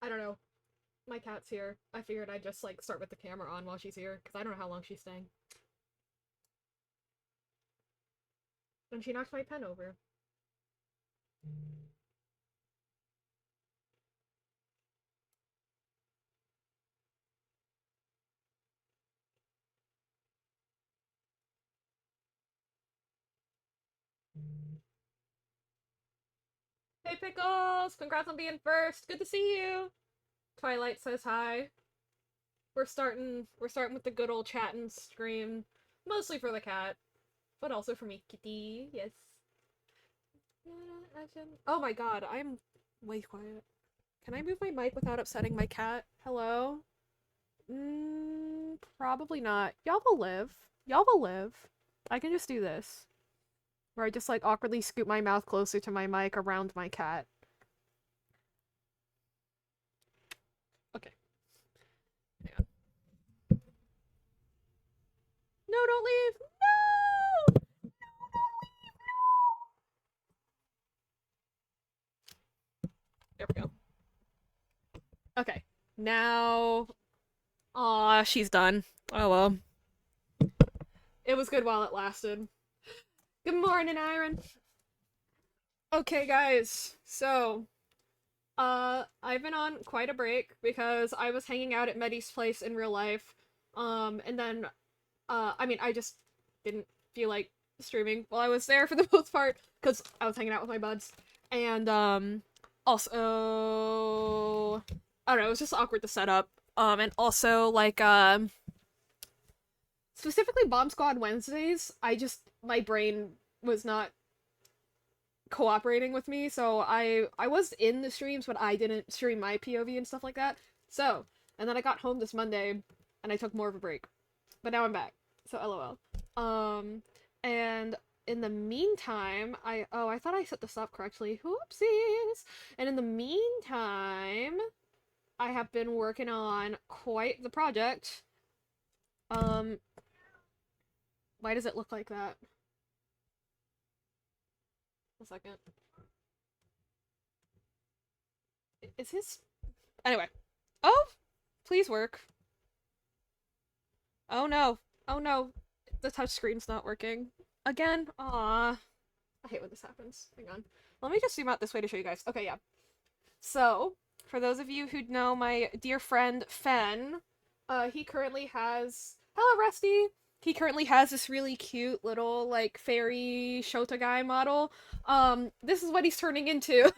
I don't know. My cat's here. I figured I'd just like start with the camera on while she's here because I don't know how long she's staying. And she knocked my pen over. Hey Pickles! Congrats on being first. Good to see you. Twilight says hi. We're starting with the good old chat and stream. Mostly for the cat, but also for me, kitty. Yes. Oh my god, I'm way quiet. Can I move my mic without upsetting my cat? Hello? Probably not. Y'all will live. Y'all will live. I can just do this. Where I just like awkwardly scoot my mouth closer to my mic around my cat. Okay. Hang on. No, don't leave! No! There we go. Okay. Now... Aw, she's done. Oh well. It was good while it lasted. Good morning, Iron! Okay, guys. So, I've been on quite a break because I was hanging out at Medi's place in real life. And then, I mean, I just didn't feel like streaming while I was there for the most part because I was hanging out with my buds. And, also, I don't know, it was just awkward to set up. And also, like, specifically Bomb Squad Wednesdays, my brain was not cooperating with me, so I was in the streams, but I didn't stream my POV and stuff like that. So, and then I got home this Monday, and I took more of a break. But now I'm back. So LOL. And in the meantime, I thought I set this up correctly. Whoopsies! And in the meantime, I have been working on quite the project. Why does it look like that? A second. Is his... Anyway. Oh! Please work. Oh no. Oh no. The touchscreen's not working. Again? Aww. I hate when this happens. Hang on. Let me just zoom out this way to show you guys. Okay, yeah. So, for those of you who know my dear friend Fen, he currently has... Hello, Rusty! He currently has this really cute little, like, fairy Shota guy model. This is what he's turning into.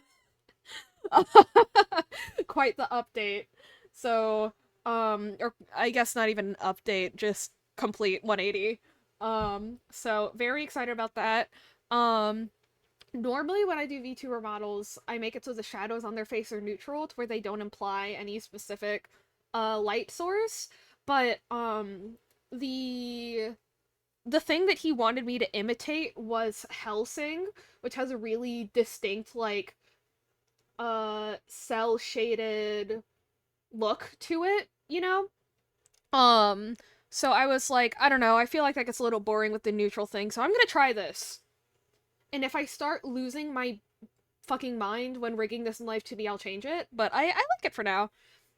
Quite the update. So, or I guess not even an update, just complete 180. So very excited about that. Normally when I do VTuber models, I make it so the shadows on their face are neutral to where they don't imply any specific light source. But the thing that he wanted me to imitate was Helsing, which has a really distinct like cell shaded look to it, you know? So I was like, I don't know, I feel like that gets a little boring with the neutral thing, so I'm gonna try this. And if I start losing my fucking mind when rigging this in Live 2D, I'll change it, but I like it for now.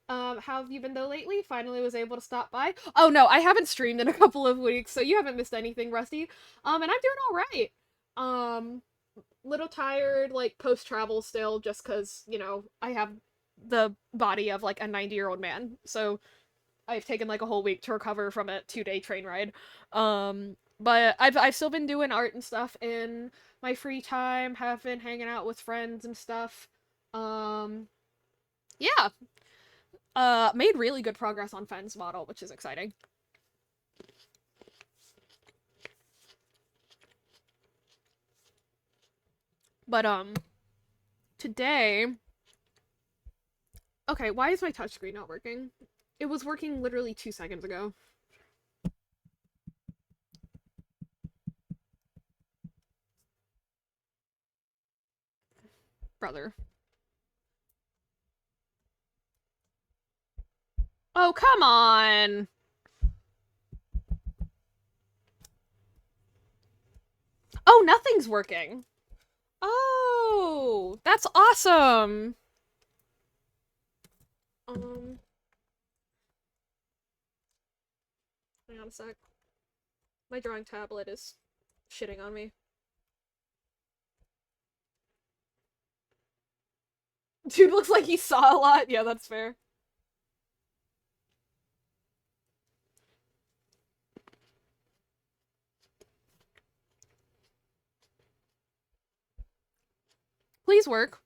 How have you been though lately? Finally was able to stop by. Oh no, I haven't streamed in a couple of weeks, so you haven't missed anything, Rusty. And I'm doing alright. Little tired, like, post-travel still, just because, you know, I have the body of, like, a 90-year-old man. So, I've taken, like, a whole week to recover from a 2-day train ride. But I've still been doing art and stuff in my free time, have been hanging out with friends and stuff. Yeah. Made really good progress on Fen's model, which is exciting. But, today... Okay, why is my touchscreen not working? It was working literally 2 seconds ago. Brother. Oh, come on! Oh, nothing's working! Oh, that's awesome! Um, hang on a sec. My drawing tablet is shitting on me. Dude looks like he saw a lot. Yeah, that's fair. Please work.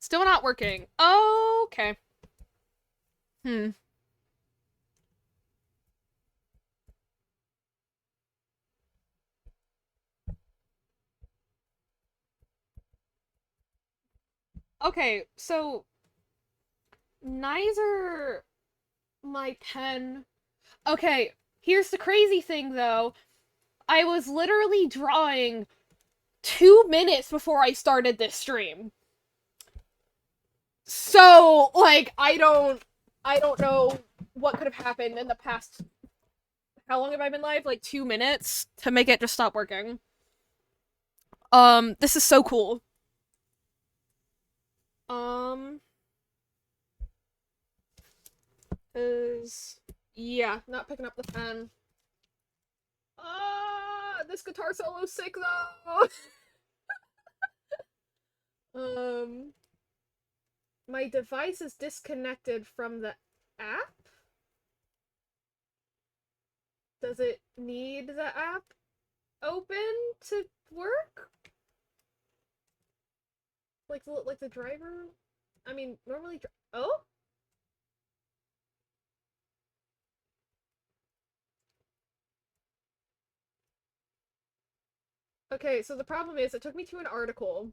Still not working. Okay. Hmm. Okay, so neither my pen. Okay, here's the crazy thing though. I was literally drawing 2 minutes before I started this stream. So, like, I don't know what could have happened in the past. How long have I been live? Like 2 minutes to make it just stop working. This is so cool. Um, is yeah, not picking up the pen. This guitar solo's sick though. um, my device is disconnected from the app. Does it need the app open to work? Like the driver? I mean, normally. Oh? Okay, so the problem is it took me to an article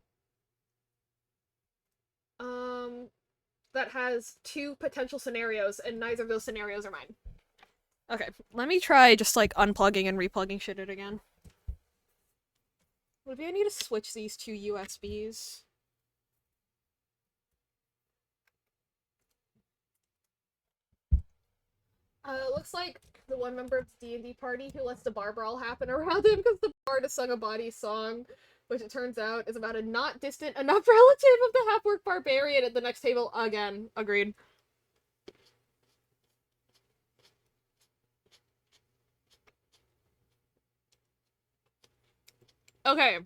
um that has two potential scenarios and neither of those scenarios are mine. Okay, let me try just like unplugging and replugging shit in again. Maybe I need to switch these two USBs. Looks like the one member of the D&D party who lets the bar brawl happen around him because the bard has sung a bawdy song, which it turns out is about a not distant enough relative of the half-orc barbarian at the next table again. Agreed. Okay.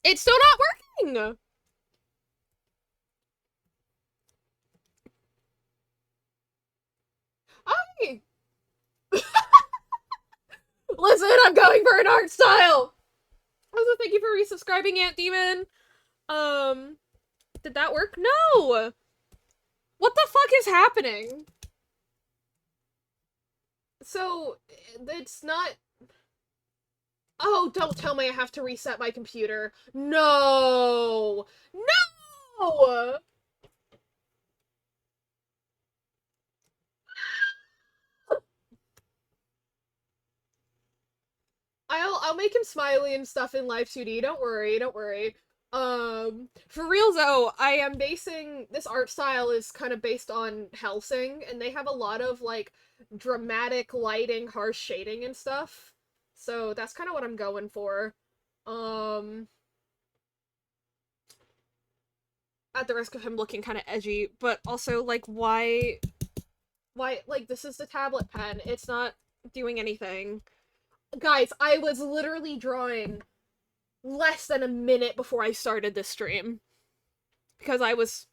It's still not working! Okay. Listen, I'm going for an art style! Also, thank you for resubscribing, Ant Demon. Did that work? No! What the fuck is happening? So, it's not... Oh, don't tell me I have to reset my computer. No! No! I'll make him smiley and stuff in live 2D. Don't worry, don't worry. For real though, I am basing this art style is kind of based on Helsing, and they have a lot of like dramatic lighting, harsh shading and stuff. So that's kind of what I'm going for. Um, at the risk of him looking kind of edgy, but also like why like this is the tablet pen. It's not doing anything. Guys, I was literally drawing less than a minute before I started this stream. Because I was...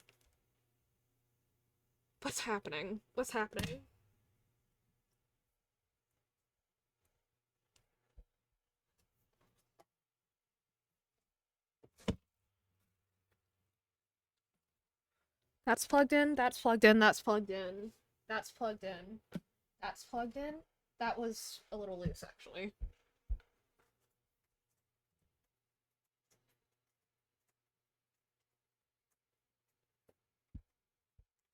What's happening? What's happening? That's plugged in, that's plugged in, that's plugged in. That's plugged in. That's plugged in. That was a little loose, actually.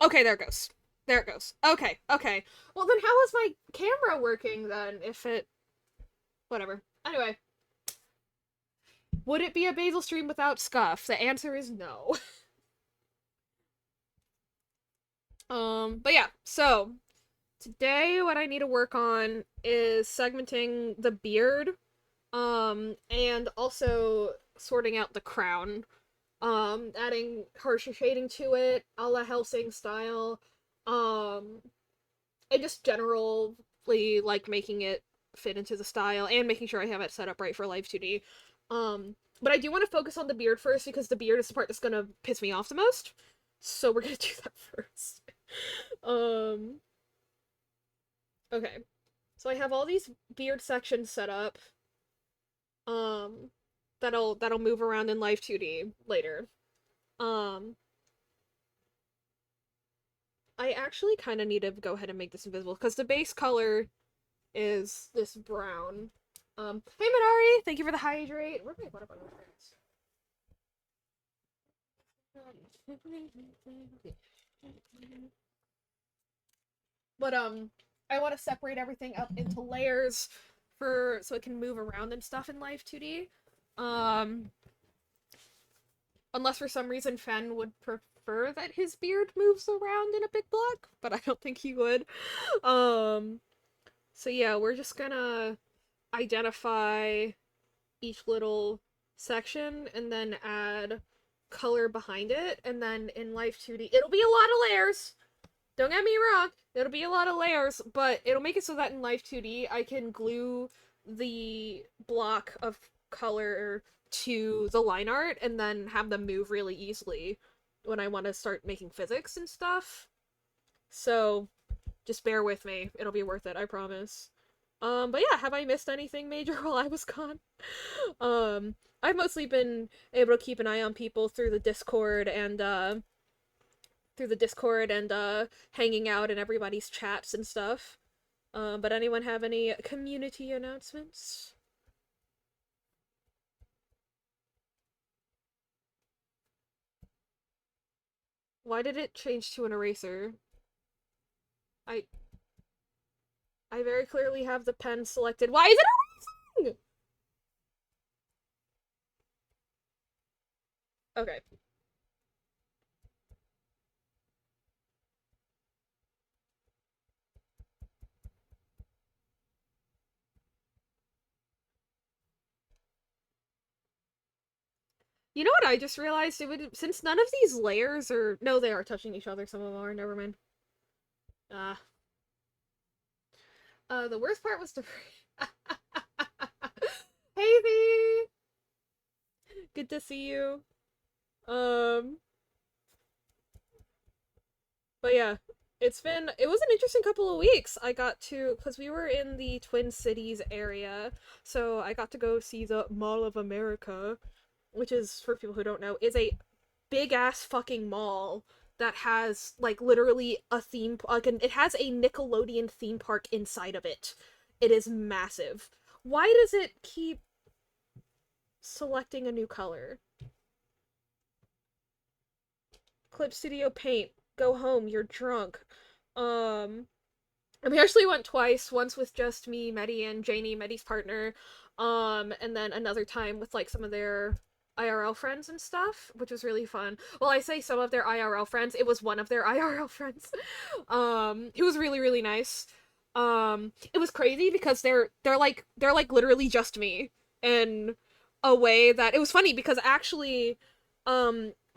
Okay, there it goes. There it goes. Okay, okay. Well, then how is my camera working, then, if it... Whatever. Anyway. Would it be a Basil stream without Scuff? The answer is no. But yeah, so... Today, what I need to work on is segmenting the beard, and also sorting out the crown, adding harsher shading to it, a la Helsing style, um, and just generally like making it fit into the style and making sure I have it set up right for Live 2D. But I do want to focus on the beard first because the beard is the part that's gonna piss me off the most. So we're gonna do that first. um, okay. So I have all these beard sections set up. Um, that'll move around in Live 2D later. Um, I actually kind of need to go ahead and make this invisible because the base color is this brown. Hey Minari, thank you for the hydrate. Where's my water bottle? But I want to separate everything up into layers for so it can move around and stuff in Live 2D. Um, unless for some reason Fen would prefer that his beard moves around in a big block, but I don't think he would. So yeah, we're just gonna identify each little section and then add color behind it, and then in Live 2D, it'll be a lot of layers. Don't get me wrong, it'll be a lot of layers, but it'll make it so that in Live 2D, I can glue the block of color to the line art and then have them move really easily when I want to start making physics and stuff. So, just bear with me. It'll be worth it, I promise. But yeah, have I missed anything major while I was gone? I've mostly been able to keep an eye on people through the Discord and, hanging out in everybody's chats and stuff. But anyone have any community announcements? Why did it change to an eraser? I I very clearly have the pen selected. Why is it erasing? Okay. You know what I just realized? It would since none of these layers are no, they are touching each other. Some of them are. Never mind. Ah. The worst part was to. Hey, V. Good to see you. Um. But yeah, it was an interesting couple of weeks. I got to because we were in the Twin Cities area, so I got to go see the Mall of America, which is for people who don't know, is a big ass fucking mall that has like literally a theme like it has a Nickelodeon theme park inside of it. It is massive. Why does it keep selecting a new color? Clip Studio Paint. Go home, you're drunk. Um and we actually went twice, once with just me, Medi, and Janie, Medi's partner, and then another time with like some of their IRL friends and stuff, which was really fun. Well, I say some of their IRL friends, it was one of their IRL friends. He was really, really nice. It was crazy because they're like literally just me in a way that it was funny because actually,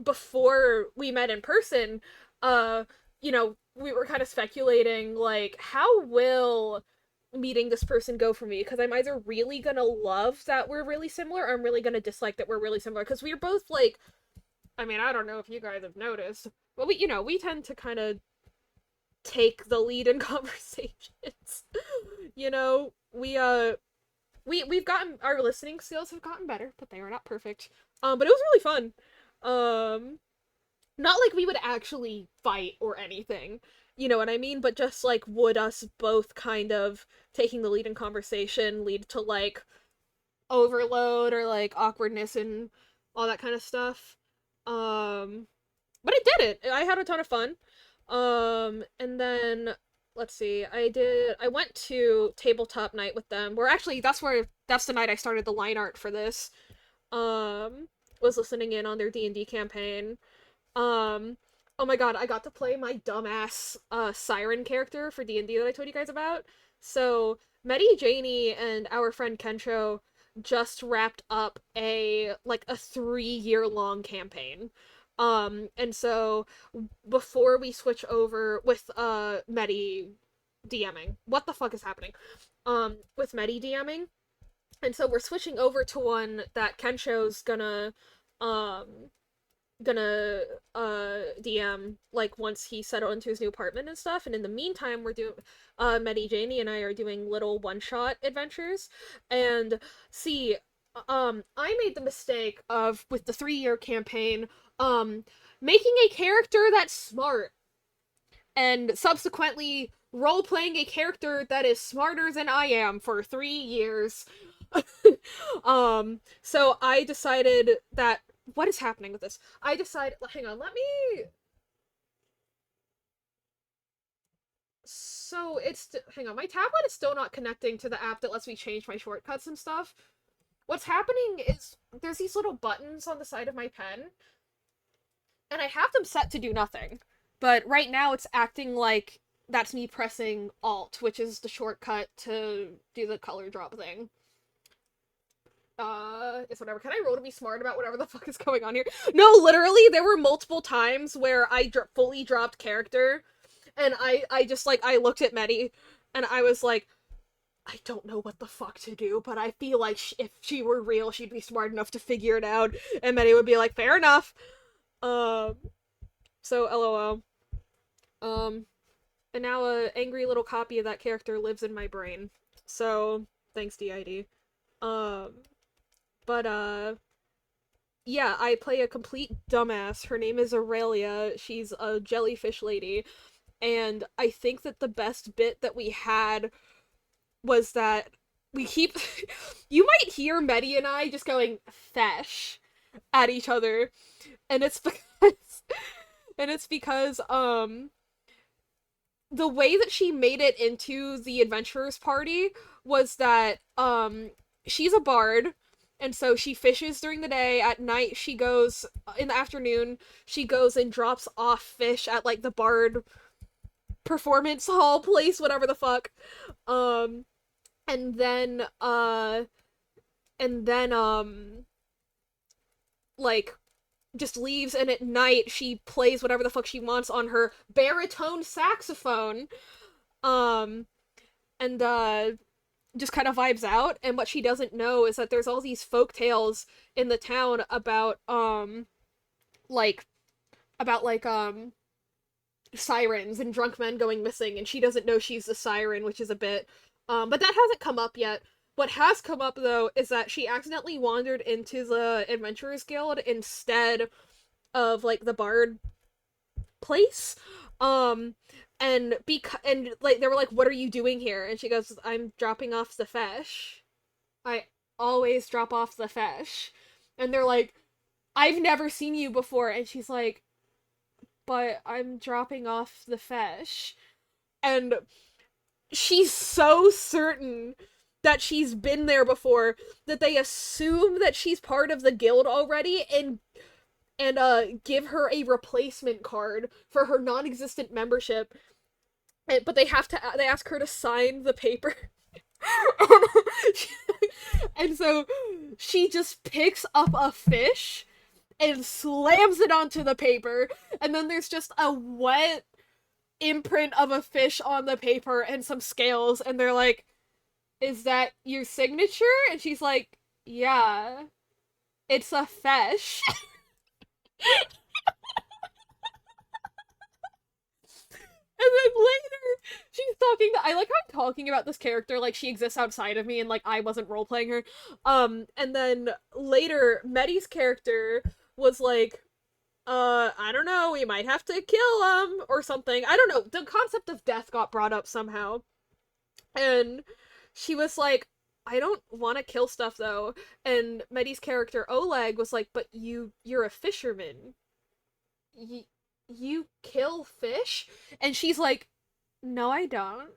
before we met in person, uh, we were kind of speculating like how will meeting this person go for me because I'm either really gonna love that we're really similar or I'm really gonna dislike that we're really similar because we're both like, I mean, I don't know if you guys have noticed, but we tend to kind of take the lead in conversations. We've gotten our listening skills have gotten better, but they are not perfect. But it was really fun. Not like we would actually fight or anything, you know what I mean? But just like, would us both kind of taking the lead in conversation lead to like overload or like awkwardness and all that kind of stuff? But it did it. I had a ton of fun. And then let's see, I went to tabletop night with them. Where actually that's the night I started the line art for this. Was listening in on their D&D campaign. Um, oh my god, I got to play my dumbass siren character for D&D that I told you guys about. So, Medi, Janie, and our friend Kencho just wrapped up a 3-year long campaign. And so before we switch over with Medi DMing, what the fuck is happening? With Medi DMing, and so we're switching over to one that Kensho's um gonna DM like once he settled into his new apartment and stuff. And in the meantime, we're doing Medi Janie and I are doing little one-shot adventures. And see, I made the mistake of with the 3-year campaign making a character that's smart and subsequently role playing a character that is smarter than I am for 3 years. So I decided that what is happening with this? I decided, hang on, let me. So hang on, my tablet is still not connecting to the app that lets me change my shortcuts and stuff. What's happening is there's these little buttons on the side of my pen, and I have them set to do nothing. But right now it's acting like that's me pressing Alt, which is the shortcut to do the color drop thing. It's whatever. Can I roll to be smart about whatever the fuck is going on here? No, literally, there were multiple times where I fully dropped character, and I just, like, I looked at Medi, and I was like, I don't know what the fuck to do, but I feel like if she were real, she'd be smart enough to figure it out, and Medi would be like, fair enough. So, LOL. And now a angry little copy of that character lives in my brain. So, thanks, DID. But, yeah, I play a complete dumbass. Her name is Aurelia. She's a jellyfish lady. And I think that the best bit that we had was that we keep... you might hear Medi and I just going, fesh, at each other. And it's because... the way that she made it into the adventurers party was that, she's a bard, and so she fishes during the day. At night, she goes, in the afternoon, she goes and drops off fish at, like, the bard performance hall place, whatever the fuck. And then, like, just leaves, and at night, she plays whatever the fuck she wants on her baritone saxophone. And, just kind of vibes out, and what she doesn't know is that there's all these folk tales in the town about sirens and drunk men going missing, and she doesn't know she's a siren, which is a bit but that hasn't come up yet. What has come up though is that she accidentally wandered into the Adventurers Guild instead of like the bard place. And like they were like, what are you doing here? And she goes, I'm dropping off the fish. I always drop off the fish. And they're like, I've never seen you before. And she's like, but I'm dropping off the fish. And she's so certain that she's been there before that they assume that she's part of the guild already and give her a replacement card for her non-existent membership. But they ask her to sign the paper. And so she just picks up a fish and slams it onto the paper, and then there's just a wet imprint of a fish on the paper and some scales, and they're like, is that your signature? And she's like, yeah, it's a fish. And then later, she's talking I like how I'm talking about this character like she exists outside of me and like I wasn't role-playing her. And then later, Medi's character was like, I don't know, we might have to kill him, or something. I don't know, the concept of death got brought up somehow. And she was like, I don't want to kill stuff, though. And Medi's character, Oleg, was like, but you're a fisherman. You kill fish? And she's like, no, I don't.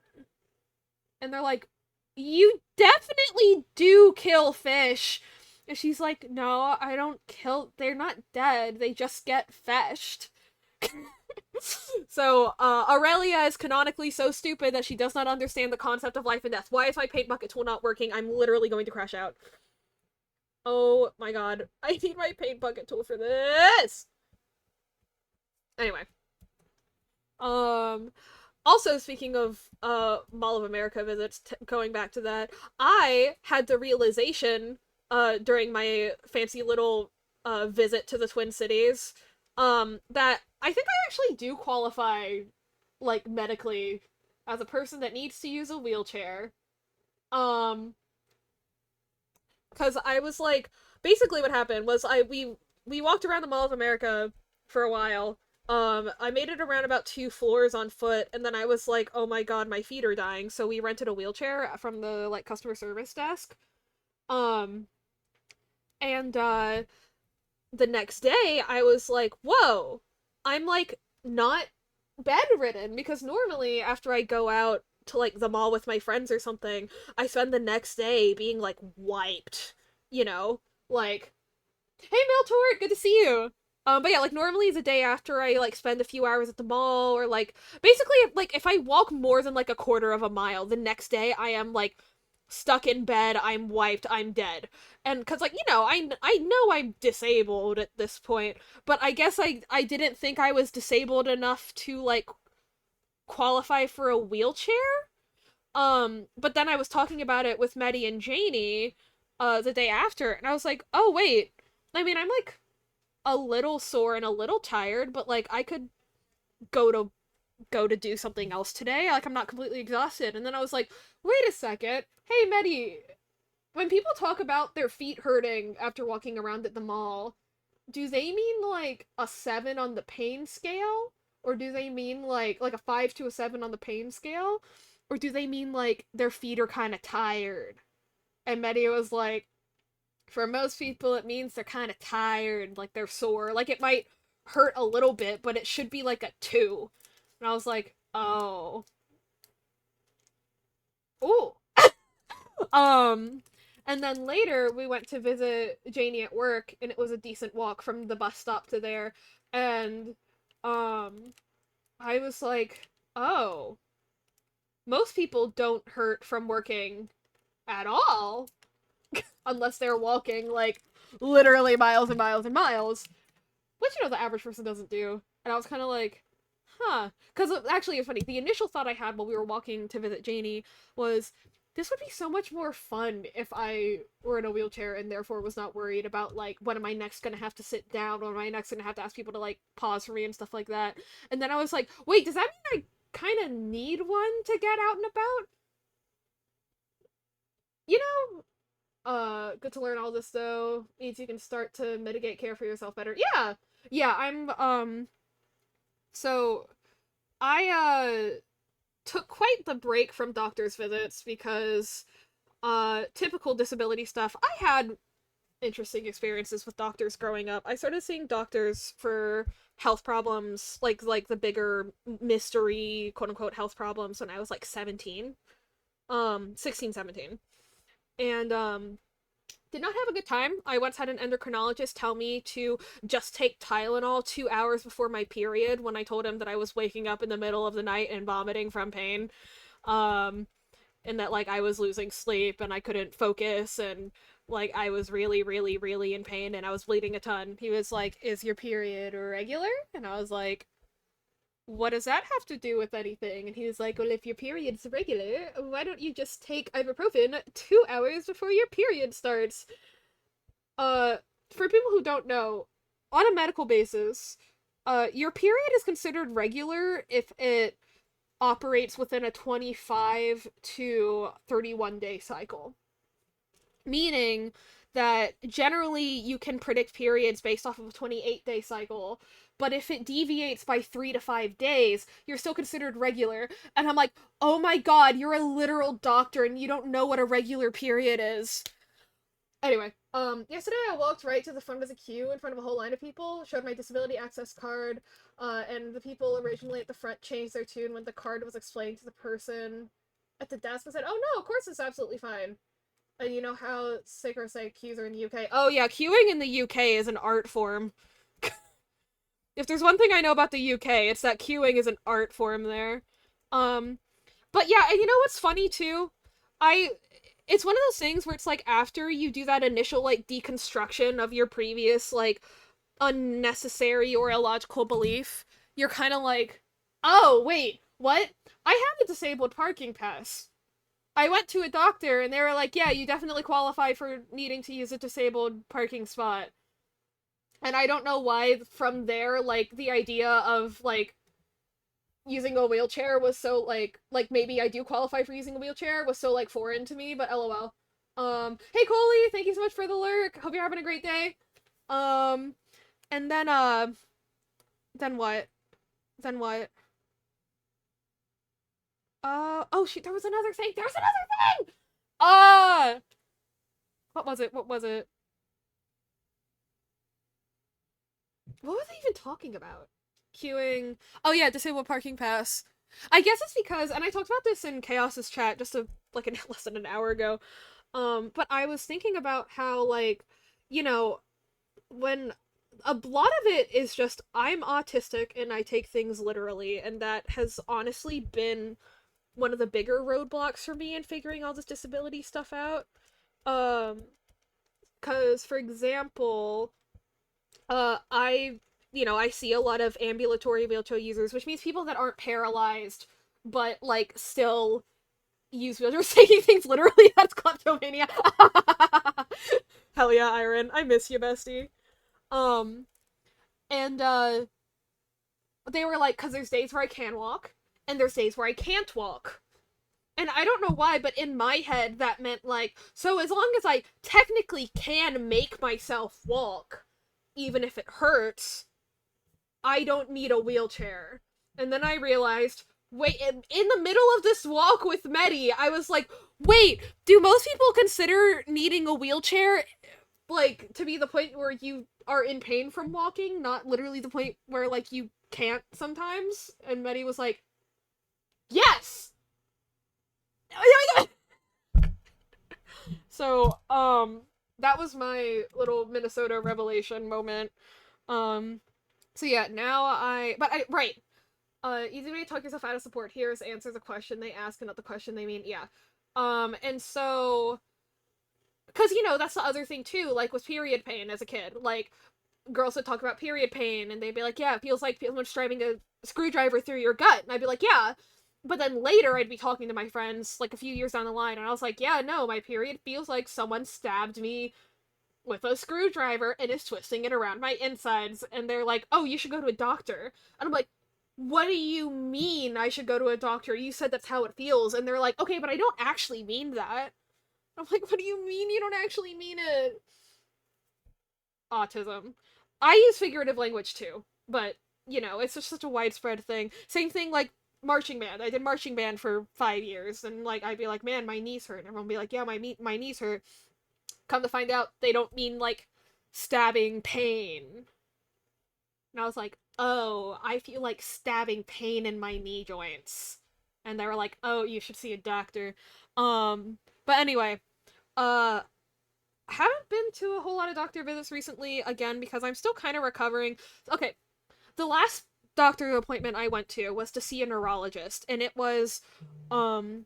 And they're like, you definitely do kill fish. And she's like, no, I don't kill, they're not dead, they just get fetched. So, Aurelia is canonically so stupid that she does not understand the concept of life and death. Why is my paint bucket tool not working? I'm literally going to crash out. Oh my god. I need my paint bucket tool for this! Anyway. Um, Also, speaking of Mall of America visits, going back to that, I had the realization during my fancy little visit to the Twin Cities that I think I actually do qualify, like, medically as a person that needs to use a wheelchair. Um, because I was like, basically what happened was we walked around the Mall of America for a while. I made it around about 2 floors on foot, and then I was like, oh my god, my feet are dying. So we rented a wheelchair from the like customer service desk. Um, and the next day I was like, whoa, I'm like not bedridden because normally after I go out to like the mall with my friends or something, I spend the next day being like wiped, you know? Like, hey Miltort, good to see you. But yeah, like normally the day after I like spend a few hours at the mall or like basically like if I walk more than like a quarter of a mile, the next day I am like stuck in bed, I'm wiped, I'm dead. And cuz like, I know I'm disabled at this point, but I guess I didn't think I was disabled enough to like qualify for a wheelchair. But then I was talking about it with Maddie and Janie the day after, and I was like, "Oh wait. I mean, I'm like a little sore and a little tired, but like I could go to go to do something else today. Like I'm not completely exhausted." And then I was like, "Wait a second. Hey, Maddie, when people talk about their feet hurting after walking around at the mall, do they mean like a 7 on the pain scale? Or do they mean like a 5 to a 7 on the pain scale? Or do they mean like their feet are kind of tired?" And Medi was like, for most people, it means they're kind of tired, like they're sore. Like it might hurt a little bit, but it should be like a 2. And I was like, oh. Ooh. Um, and then later we went to visit Janie at work, and it was a decent walk from the bus stop to there. And, um, I was like, oh, most people don't hurt from working at all unless they're walking like literally miles and miles and miles, which the average person doesn't do. And I was kind of like, huh, because actually it's funny. The initial thought I had while we were walking to visit Janie was this would be so much more fun if I were in a wheelchair and therefore was not worried about like when am I next gonna have to sit down, or am I next gonna have to ask people to like pause for me and stuff like that. And then I was like, wait, does that mean I kind of need one to get out and about? You know, good to learn all this though. Means you can start to mitigate care for yourself better. Yeah. Yeah, so I took quite the break from doctor's visits because typical disability stuff. I had interesting experiences with doctors growing up. I started seeing doctors for health problems, like the bigger mystery quote unquote health problems when I was like 17. 16, 17. And did not have a good time. I once had an endocrinologist tell me to just take Tylenol 2 hours before my period when I told him that I was waking up in the middle of the night and vomiting from pain. Um, and that like I was losing sleep and I couldn't focus and like I was really, really, really in pain and I was bleeding a ton. He was like, "Is your period irregular?" And I was like, "What does that have to do with anything?" And he was like, "Well, if your period's regular, why don't you just take ibuprofen 2 hours before your period starts?" Uh, for people who don't know, on a medical basis, your period is considered regular if it operates within a 25 to 31 day cycle. Meaning that generally you can predict periods based off of a 28-day cycle, but if it deviates by 3 to 5 days, you're still considered regular. And I'm like, oh my god, you're a literal doctor and you don't know what a regular period is. Anyway, yesterday I walked right to the front of the queue in front of a whole line of people, showed my disability access card, and the people originally at the front changed their tune when the card was explained to the person at the desk and said, "Oh no, of course it's absolutely fine." And you know how sick say queues are in the UK? Oh yeah, queuing in the UK is an art form. If there's one thing I know about the UK, it's that queuing is an art form there. Um, but yeah, and you know what's funny too? I it's one of those things where it's like after you do that initial like deconstruction of your previous like unnecessary or illogical belief, you're kind of like, oh, wait, what? I have a disabled parking pass. I went to a doctor and they were like, yeah, you definitely qualify for needing to use a disabled parking spot. And I don't know why from there, like, the idea of, like, using a wheelchair was so, like, maybe I do qualify for using a wheelchair was so, like, foreign to me, but lol. Hey, Coley, thank you so much for the lurk. Hope you're having a great day. Um, and then what? Then what? Oh, shoot, there was another thing! There was another thing! Uh, what was it? What was it? What was I even talking about? Queuing. Oh yeah, disabled parking pass. I guess it's because, and I talked about this in Chaos's chat just like less than an hour ago. But I was thinking about how like, you know, when a lot of it is just I'm autistic and I take things literally, and that has honestly been one of the bigger roadblocks for me in figuring all this disability stuff out. Um, because for example, I I see a lot of ambulatory wheelchair users, which means people that aren't paralyzed but like still use wheelchairs taking things literally. That's kleptomania. Hell yeah, Iron. I miss you, bestie. Um and they were like, cause there's days where I can walk and there's days where I can't walk. And I don't know why, but in my head that meant like, so as long as I technically can make myself walk, even if it hurts, I don't need a wheelchair. And then I realized, wait, in the middle of this walk with Medi, I was like, wait, do most people consider needing a wheelchair, like, to be the point where you are in pain from walking, not literally the point where, like, you can't sometimes? And Medi was like, yes! So, that was my little Minnesota revelation moment. Um, so yeah, right. Easy way to talk yourself out of support here is answer the question they ask and not the question they mean. Yeah. And so, because, that's the other thing too, like with period pain as a kid. Like, girls would talk about period pain and they'd be like, yeah, it feels like someone's driving a screwdriver through your gut. And I'd be like, yeah. But then later I'd be talking to my friends, like a few years down the line, and I was like, yeah, no, my period feels like someone stabbed me with a screwdriver and is twisting it around my insides. And they're like, oh, you should go to a doctor. And I'm like, what do you mean I should go to a doctor? You said that's how it feels. And they're like, okay, but I don't actually mean that. I'm like, what do you mean you don't actually mean it? Autism. I use figurative language too, but, it's just such a widespread thing. Same thing like marching band. I did marching band for 5 years, and, like, I'd be like, man, my knees hurt. And everyone would be like, yeah, my knees hurt. Come to find out, they don't mean, like, stabbing pain. And I was like, oh, I feel like stabbing pain in my knee joints. And they were like, oh, you should see a doctor. But anyway, uh, haven't been to a whole lot of doctor visits recently, again, because I'm still kind of recovering. Okay, the last doctor appointment I went to was to see a neurologist, and um,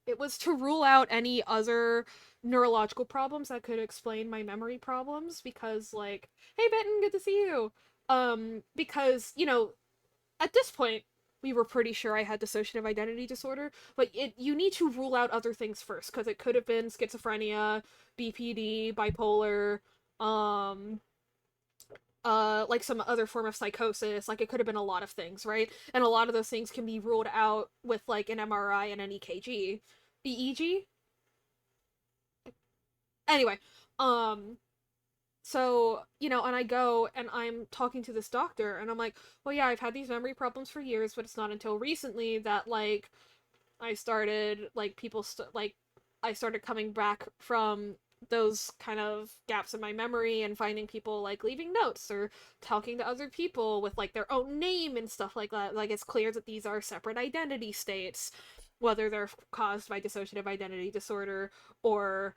it was to rule out any other neurological problems that could explain my memory problems, because, like, hey, Benton, good to see you. Because, at this point, we were pretty sure I had dissociative identity disorder, but you need to rule out other things first, because it could have been schizophrenia, BPD, bipolar, um, like some other form of psychosis. Like, it could have been a lot of things, right? And a lot of those things can be ruled out with, like, an MRI and an EKG. EEG? Anyway, um, so, and I go and I'm talking to this doctor and I'm like, well, yeah, I've had these memory problems for years, but it's not until recently that, like, I started, like, I started coming back from those kind of gaps in my memory and finding people, like, leaving notes or talking to other people with, like, their own name and stuff like that. Like, it's clear that these are separate identity states, whether they're caused by dissociative identity disorder or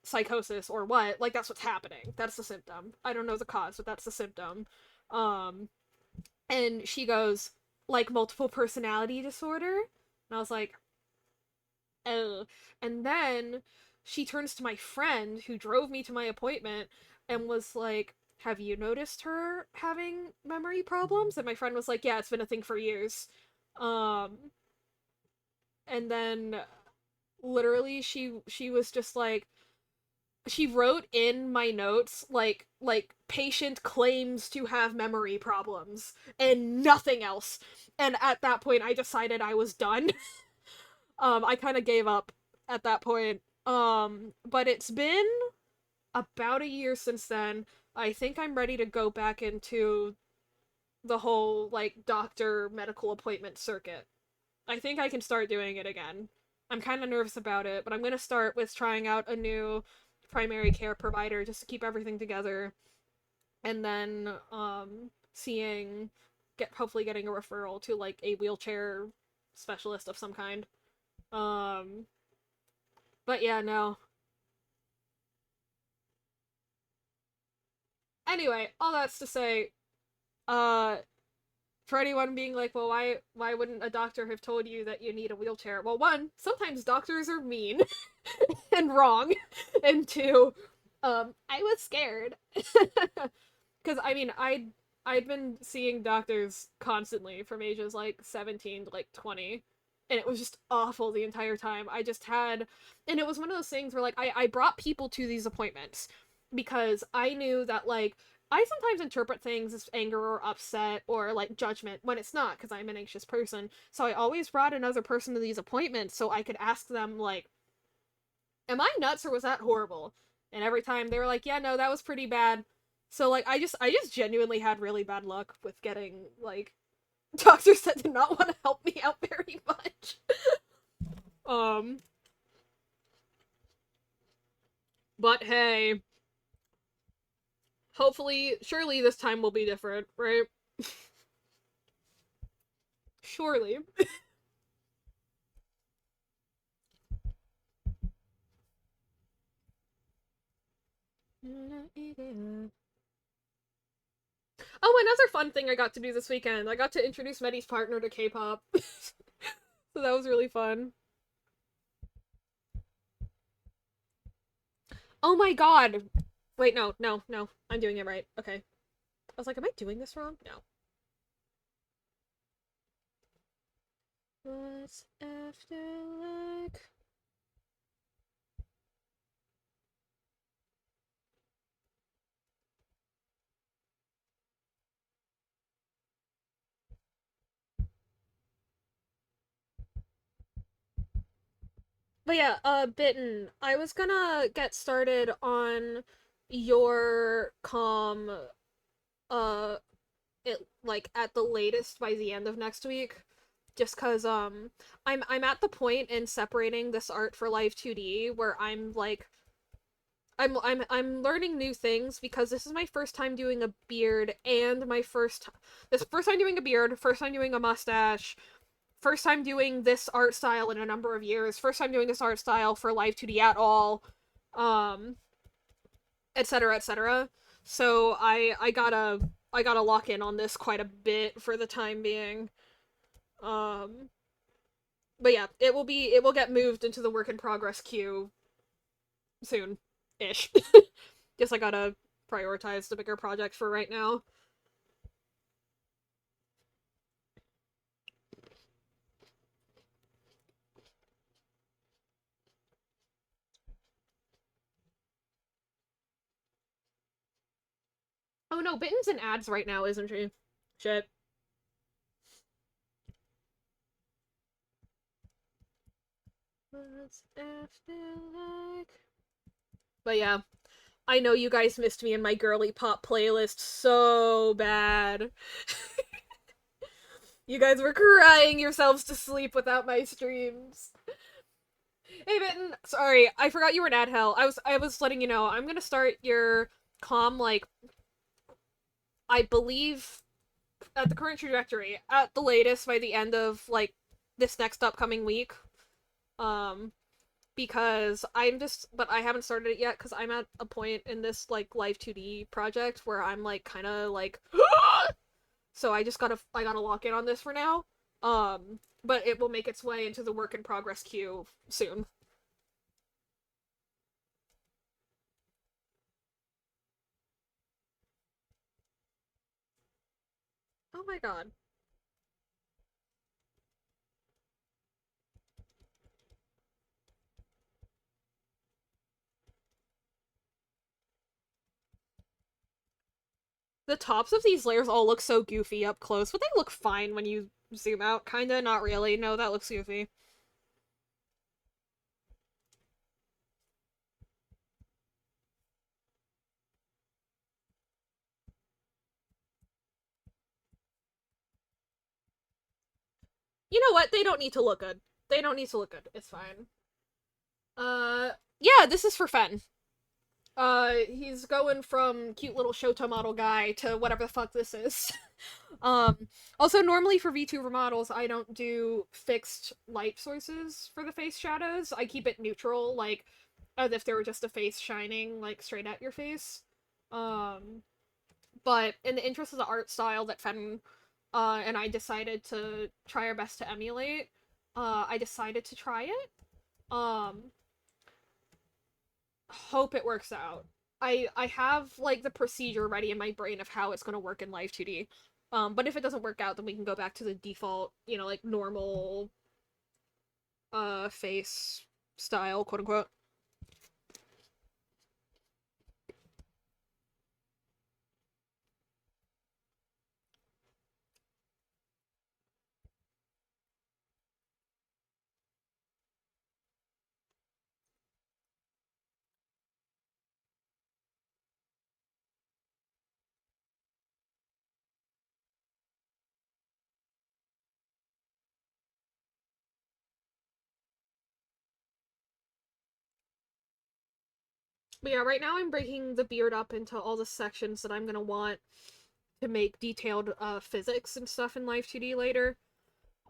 psychosis or what. Like, that's what's happening. That's the symptom. I don't know the cause, but that's the symptom. um and she goes, like, multiple personality disorder. And I was like, oh. And then she turns to my friend who drove me to my appointment and was like, have you noticed her having memory problems? And my friend was like, yeah, it's been a thing for years. Um, and then literally she was just like, she wrote in my notes like patient claims to have memory problems and nothing else. And at that point I decided I was done. I kind of gave up at that point. But it's been about a year since then. I think I'm ready to go back into the whole like doctor medical appointment circuit. I think I can start doing it again. I'm kind of nervous about it, but I'm going to start with trying out a new primary care provider just to keep everything together, and then seeing get hopefully getting a referral to like a wheelchair specialist of some kind. Um but yeah, no. Anyway, all that's to say, uh for anyone being like, well, why wouldn't a doctor have told you that you need a wheelchair? Well, one, sometimes doctors are mean and wrong, and two, I was scared because I mean I'd been seeing doctors constantly from ages like 17 to like 20, and it was just awful the entire time. I just had, and it was one of those things where like I brought people to these appointments because I knew that like I sometimes interpret things as anger or upset or like judgment when it's not, because I'm an anxious person. So I always brought another person to these appointments so I could ask them like, am I nuts or was that horrible? And every time they were like, yeah, no, that was pretty bad. So like I just genuinely had really bad luck with getting like doctors that did not want to help me out very much. um but hey, hopefully surely this time will be different, right? Surely. Oh, another fun thing I got to do this weekend. I got to introduce Meddy's partner to K-pop. So that was really fun. Oh my god. Wait, no, no, no. I'm doing it right. Okay. I was like, am I doing this wrong? No. What's after like? But yeah, Bitten, I was gonna get started on your calm, uh, it like at the latest by the end of next week. Just cause I'm at the point in separating this art for life 2D where I'm like I'm learning new things because this is my first time doing a beard and this first time doing a beard, first time doing a mustache, first time doing this art style in a number of years, first time doing this art style for live 2D at all, um, etc. etc. So I gotta lock in on this quite a bit for the time being. Um, but yeah, it will get moved into the work in progress queue soon, ish. Guess I gotta prioritize the bigger project for right now. Oh no, Bitten's in ads right now, isn't she? Shit. What's after like? But yeah, I know you guys missed me in my girly pop playlist so bad. You guys were crying yourselves to sleep without my streams. Hey Mitten, sorry, I forgot you were in ad hell. I was letting you know, I'm gonna start your calm like I believe at the current trajectory, at the latest by the end of like this next upcoming week. Um because but I haven't started it yet because I'm at a point in this like live 2D project where I'm like kind of like so I gotta lock in on this for now. but it will make its way into the work in progress queue soon. Oh my god. The tops of these layers all look so goofy up close, but they look fine when you zoom out. Kinda, not really. No, that looks goofy. You know what? They don't need to look good. They don't need to look good. It's fine. Uh, yeah, this is for Fen. He's going from cute little Shota model guy to whatever the fuck this is. um, Also, normally for VTuber models, I don't do fixed light sources for the face shadows. I keep it neutral, like as if there were just a face shining like straight at your face. Um, but in the interest of the art style that Fen and I decided to try our best to emulate, I decided to try it. Um, hope it works out. I have like the procedure ready in my brain of how it's gonna work in Live 2D. But if it doesn't work out, then we can go back to the default, like normal face style, quote unquote. But yeah, right now I'm breaking the beard up into all the sections that I'm gonna want to make detailed physics and stuff in Live 2D later.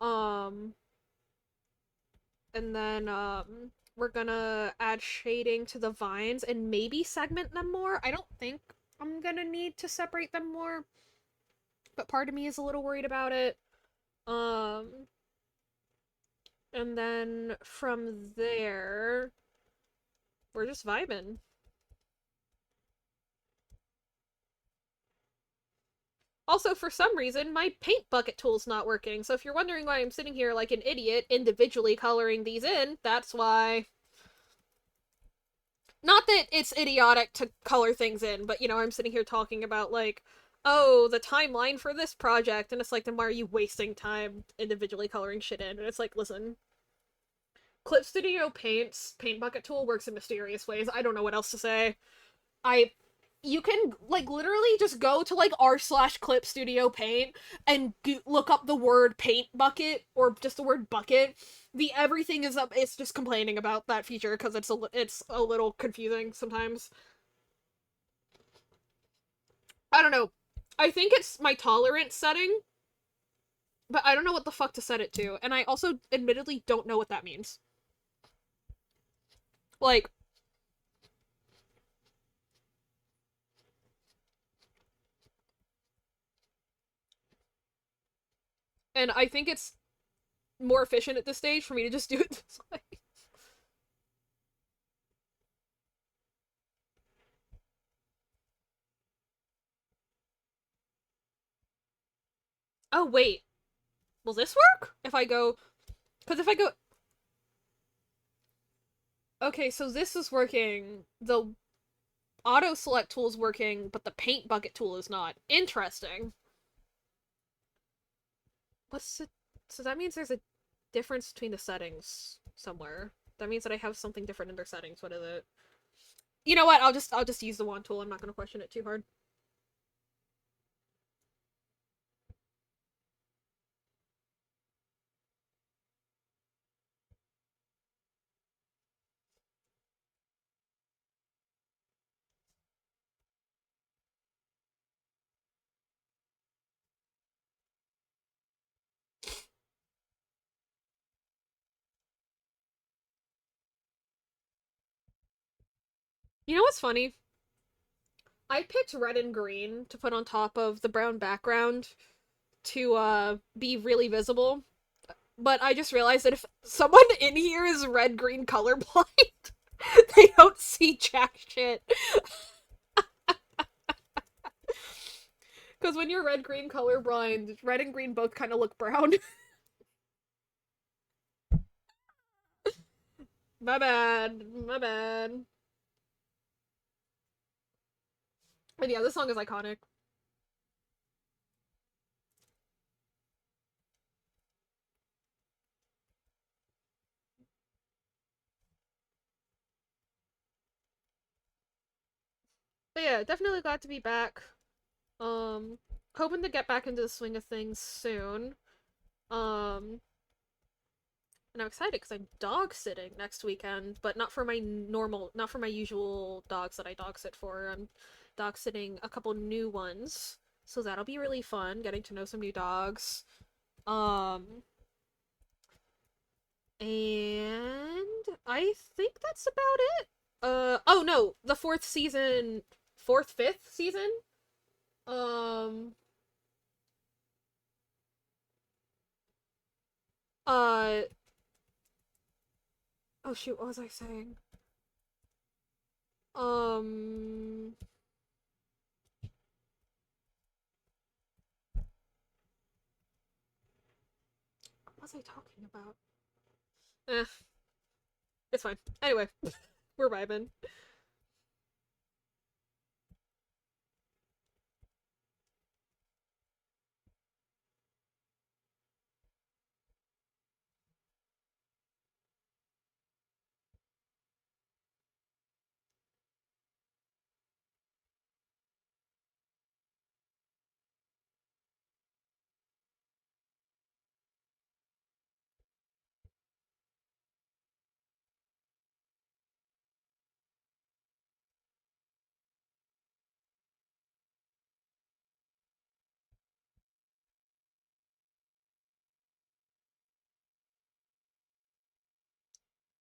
Um and then we're gonna add shading to the vines and maybe segment them more. I don't think I'm gonna need to separate them more, but part of me is a little worried about it. Um and then from there, we're just vibing. Also, for some reason, my paint bucket tool's not working, so if you're wondering why I'm sitting here like an idiot individually coloring these in, that's why. Not that it's idiotic to color things in, but I'm sitting here talking about like, oh, the timeline for this project, and it's like, then why are you wasting time individually coloring shit in? And it's like, listen, Clip Studio Paint's paint bucket tool works in mysterious ways. I don't know what else to say. I You can like literally just go to like r/clip studio paint and look up the word paint bucket or just the word bucket. The everything is up. It's just complaining about that feature because it's a little confusing sometimes. I don't know. I think it's my tolerance setting, but I don't know what the fuck to set it to, and I also admittedly don't know what that means. Like, and I think it's more efficient at this stage for me to just do it this way. Oh wait, will this work? If I go, because if I go, okay, so this is working. The auto select tool is working, but the paint bucket tool is not. Interesting. What's it? So that means there's a difference between the settings somewhere. That means that I have something different in their settings. What is it? You know what? I'll just use the wand tool. I'm not gonna question it too hard. You know what's funny? I picked red and green to put on top of the brown background to be really visible. But I just realized that if someone in here is red-green colorblind, they don't see jack shit. Because when you're red-green colorblind, red and green both kind of look brown. My bad. My bad. But yeah, this song is iconic. But yeah, definitely glad to be back. Um, hoping to get back into the swing of things soon. Um, and I'm excited because I'm dog sitting next weekend, but not for my usual dogs that I dog sit for. I'm dog sitting a couple new ones, so that'll be really fun. Getting to know some new dogs. Um, and I think that's about it. Oh no, the fifth season. Um, uh, oh shoot, what was I saying? Um, what was I talking about? Eh, it's fine. Anyway, we're vibing.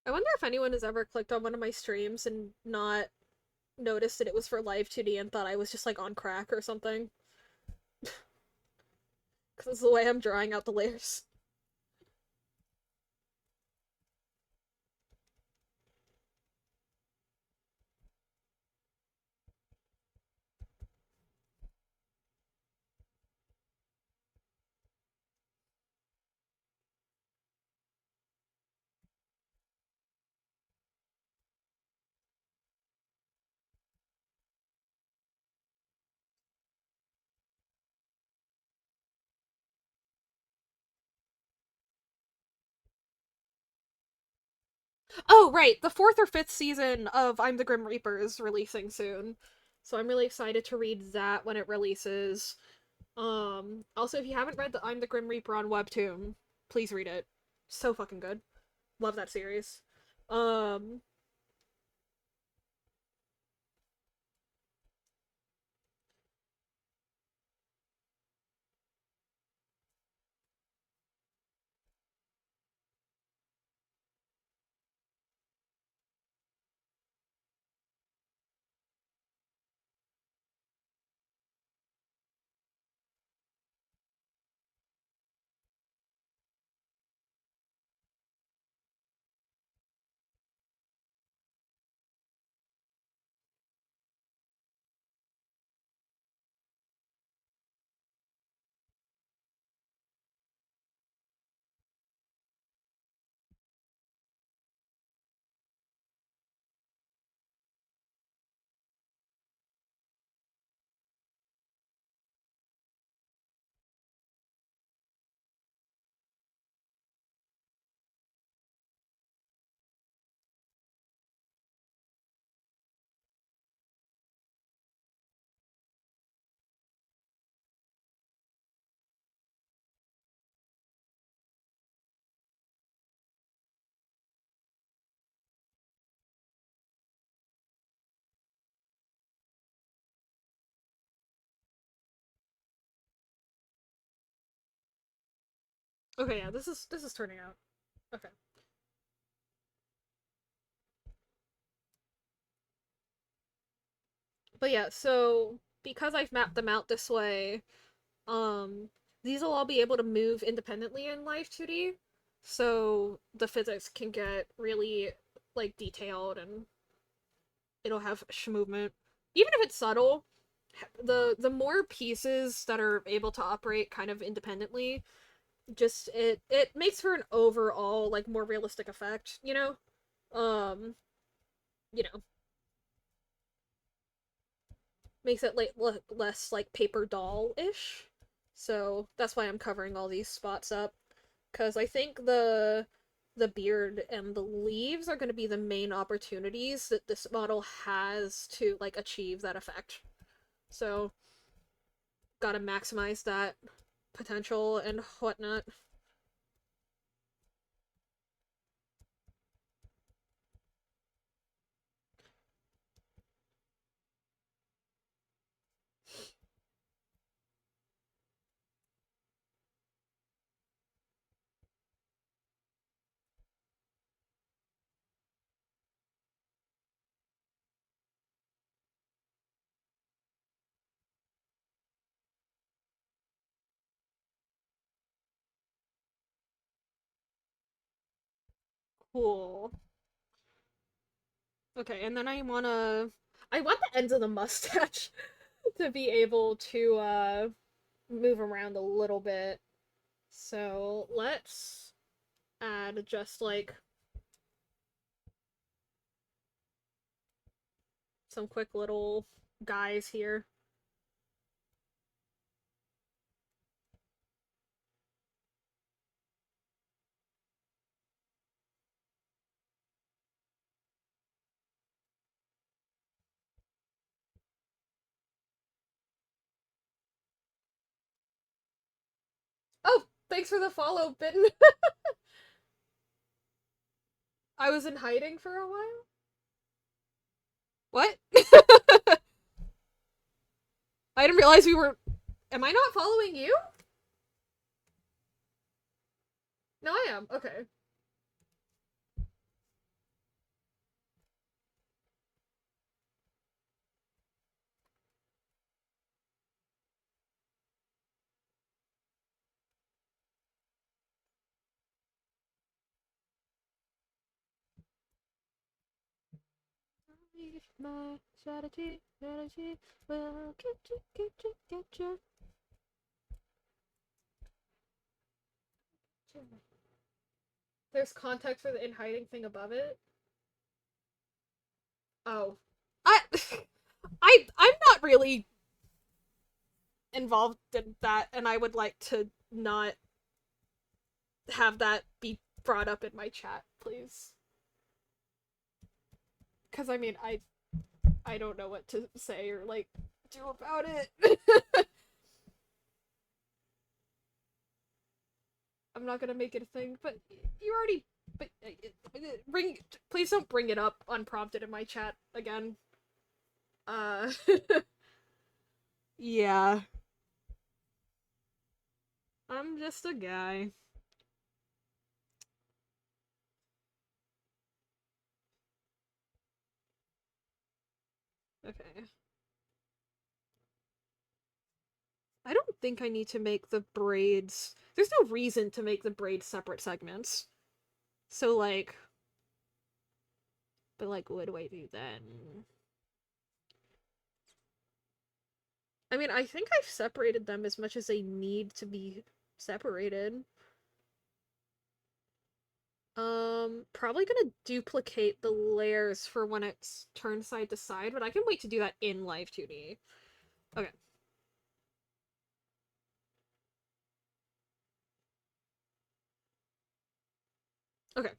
I wonder if anyone has ever clicked on one of my streams and not noticed that it was for live 2D and thought I was just like on crack or something. Because it's the way I'm drawing out the layers. Oh, right, the fourth or fifth season of I'm the Grim Reaper is releasing soon. So I'm really excited to read that when it releases. Also, if you haven't read the I'm the Grim Reaper on Webtoon, please read it. So fucking good. Love that series. Um, okay, yeah, this is turning out. Okay. But yeah, so because I've mapped them out this way, um, these will all be able to move independently in Live 2D. So the physics can get really like detailed and it'll have movement. Even if it's subtle, the more pieces that are able to operate kind of independently, just it makes for an overall like more realistic effect, you know? Um, you know, makes it like less like paper doll-ish. So that's why I'm covering all these spots up. Because I think the beard and the leaves are going to be the main opportunities that this model has to like achieve that effect. So gotta maximize that potential and whatnot. Cool. Okay, and then I want the ends of the mustache to be able to move around a little bit. So let's add just like some quick little guys here. Oh, thanks for the follow, Bitten. I was in hiding for a while. What? I didn't realize we were. Am I not following you? No, I am. Okay. My strategy will get you. There's context for the in hiding thing above it. Oh, I, I'm not really involved in that, and I would like to not have that be brought up in my chat, please. Because I mean, I don't know what to say or like do about it. I'm not gonna make it a thing, but you already. But bring, please don't bring it up unprompted in my chat again. Uh, yeah, I'm just a guy. Okay. I don't think I need to make the braids. There's no reason to make the braids separate segments. So like, but like, what do I do then? I mean, I think I've separated them as much as they need to be separated. Probably gonna duplicate the layers for when it's turned side to side, but I can wait to do that in Live 2D. Okay. Okay.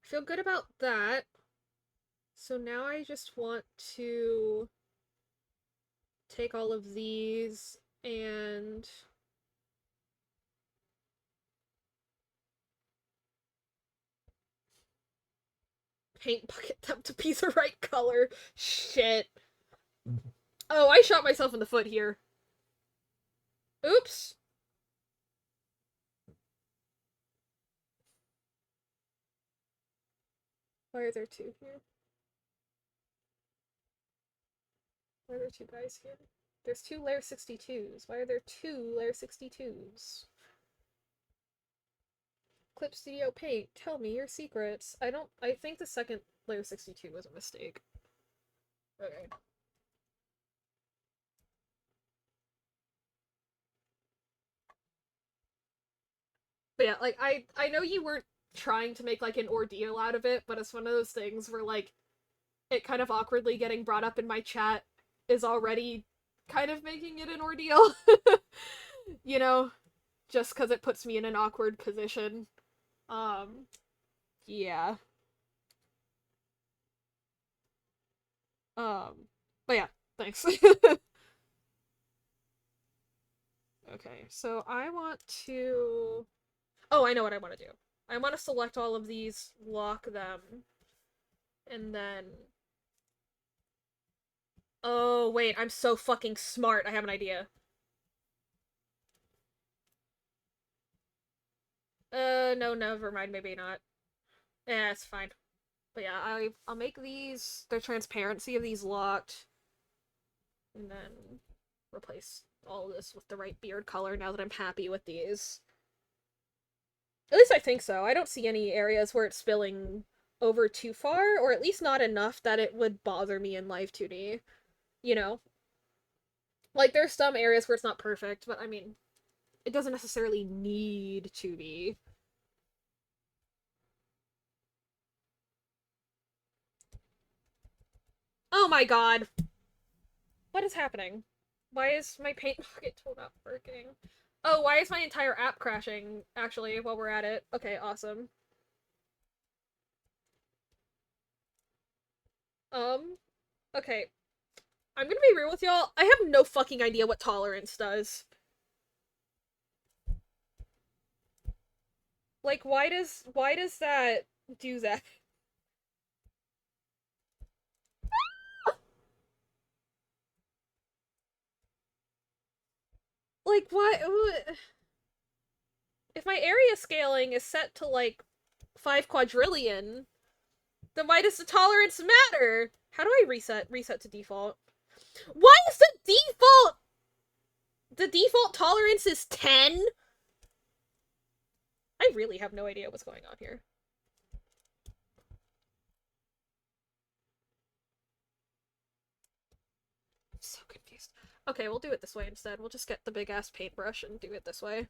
Feel good about that. So now I just want to take all of these and paint bucket them to be the right color. Shit. Oh, I shot myself in the foot here. Oops. Why are there two here? Why are there two guys here? There's two layer 62s. Why are there two layer 62s? Clip Studio Paint, tell me your secrets. I think the second layer 62 was a mistake. Okay. But yeah, like, I know you weren't trying to make, like, an ordeal out of it, but it's one of those things where, like, it kind of awkwardly getting brought up in my chat is already kind of making it an ordeal. You know? Just because it puts me in an awkward position. Um, yeah. But yeah, thanks. Okay, so I want to... Oh, I know what I want to do. I want to select all of these, lock them, and then... Oh, wait, I'm so fucking smart. I have an idea. No, never mind, maybe not. Yeah, it's fine. But yeah, I'll make these, the transparency of these locked, and then replace all of this with the right beard color now that I'm happy with these. At least I think so. I don't see any areas where it's spilling over too far, or at least not enough that it would bother me in Live 2D. You know? Like, there's some areas where it's not perfect, but I mean, it doesn't necessarily need to be. Oh my god! What is happening? Why is my paint bucket tool not working? Oh, why is my entire app crashing, actually, while we're at it? Okay, awesome. Um, okay. I'm gonna be real with y'all. I have no fucking idea what tolerance does. Like, why does that do that? Like, what? If my area scaling is set to, like, 5 quadrillion, then why does the tolerance matter? How do I reset? Reset to default. Why is the default? The default tolerance is 10? I really have no idea what's going on here. I'm so confused. Okay, we'll do it this way instead. We'll just get the big-ass paintbrush and do it this way.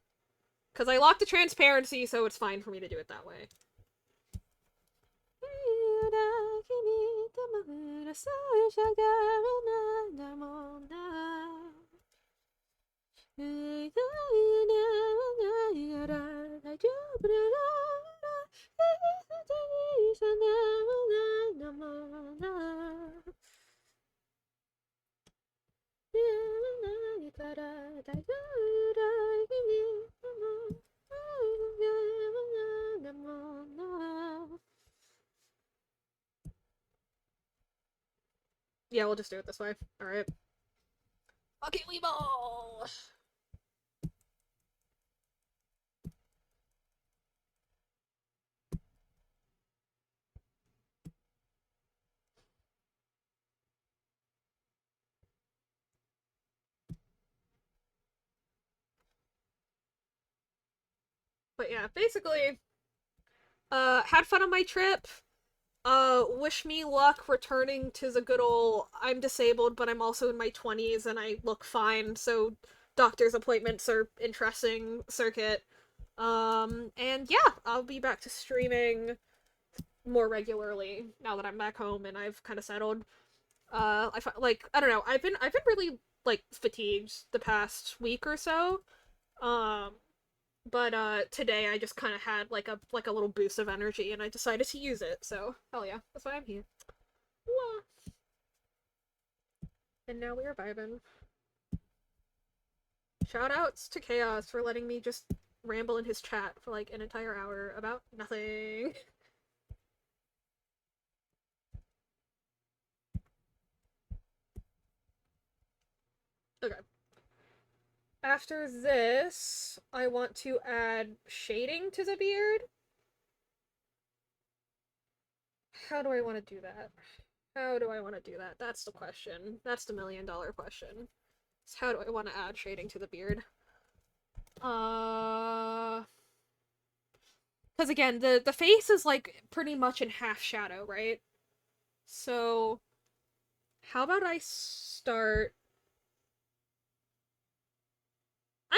Because I locked the transparency, so it's fine for me to do it that way. Yeah, we'll just do it this way. Alright. Okay, Weeble! But yeah, basically, had fun on my trip. Wish me luck returning to the good old I'm disabled, but I'm also in my 20s and I look fine, so doctor's appointments are interesting circuit. And yeah, I'll be back to streaming more regularly now that I'm back home and I've kind of settled. Like, I don't know, I've been really, like, fatigued the past week or so. Um, but today I just kind of had like a little boost of energy and I decided to use it. So, hell yeah, that's why I'm here. Wah. And now we are vibing. Shoutouts to Chaos for letting me just ramble in his chat for like an entire hour about nothing. Okay. After this, I want to add shading to the beard. How do I want to do that? How do I want to do that? That's the question. That's the $1,000,000 question. So how do I want to add shading to the beard? Because Because again, the face is like pretty much in half shadow, right? So how about I start? I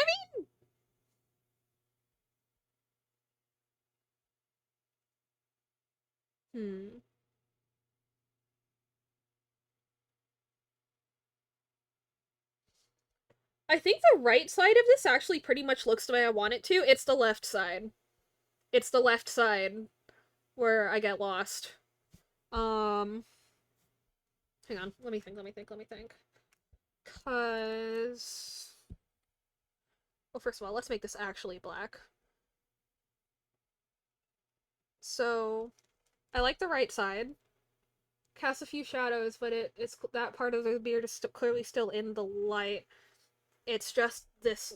mean, I think the right side of this actually pretty much looks the way I want it to. It's the left side. It's the left side where I get lost. Um, hang on. Let me think. Cause... Well, first of all, let's make this actually black. So, I like the right side. Cast a few shadows, but it's that part of the beard is clearly still in the light. It's just this.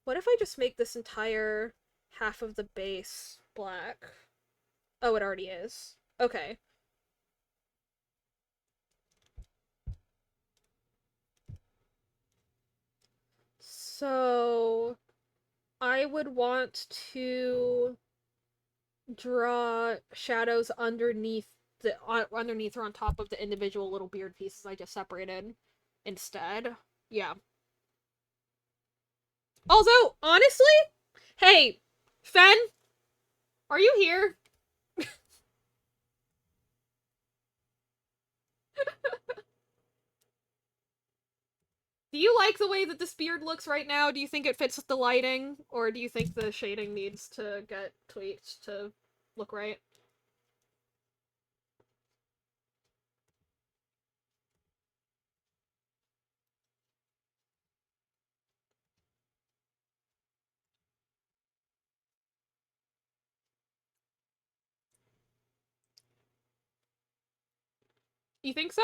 What if I just make this entire half of the base black? Oh, it already is. Okay. So I would want to draw shadows underneath or on top of the individual little beard pieces I just separated instead. Yeah. Also, honestly, hey, Fen, are you here? Do you like the way that this beard looks right now? Do you think it fits with the lighting? Or do you think the shading needs to get tweaked to look right? You think so?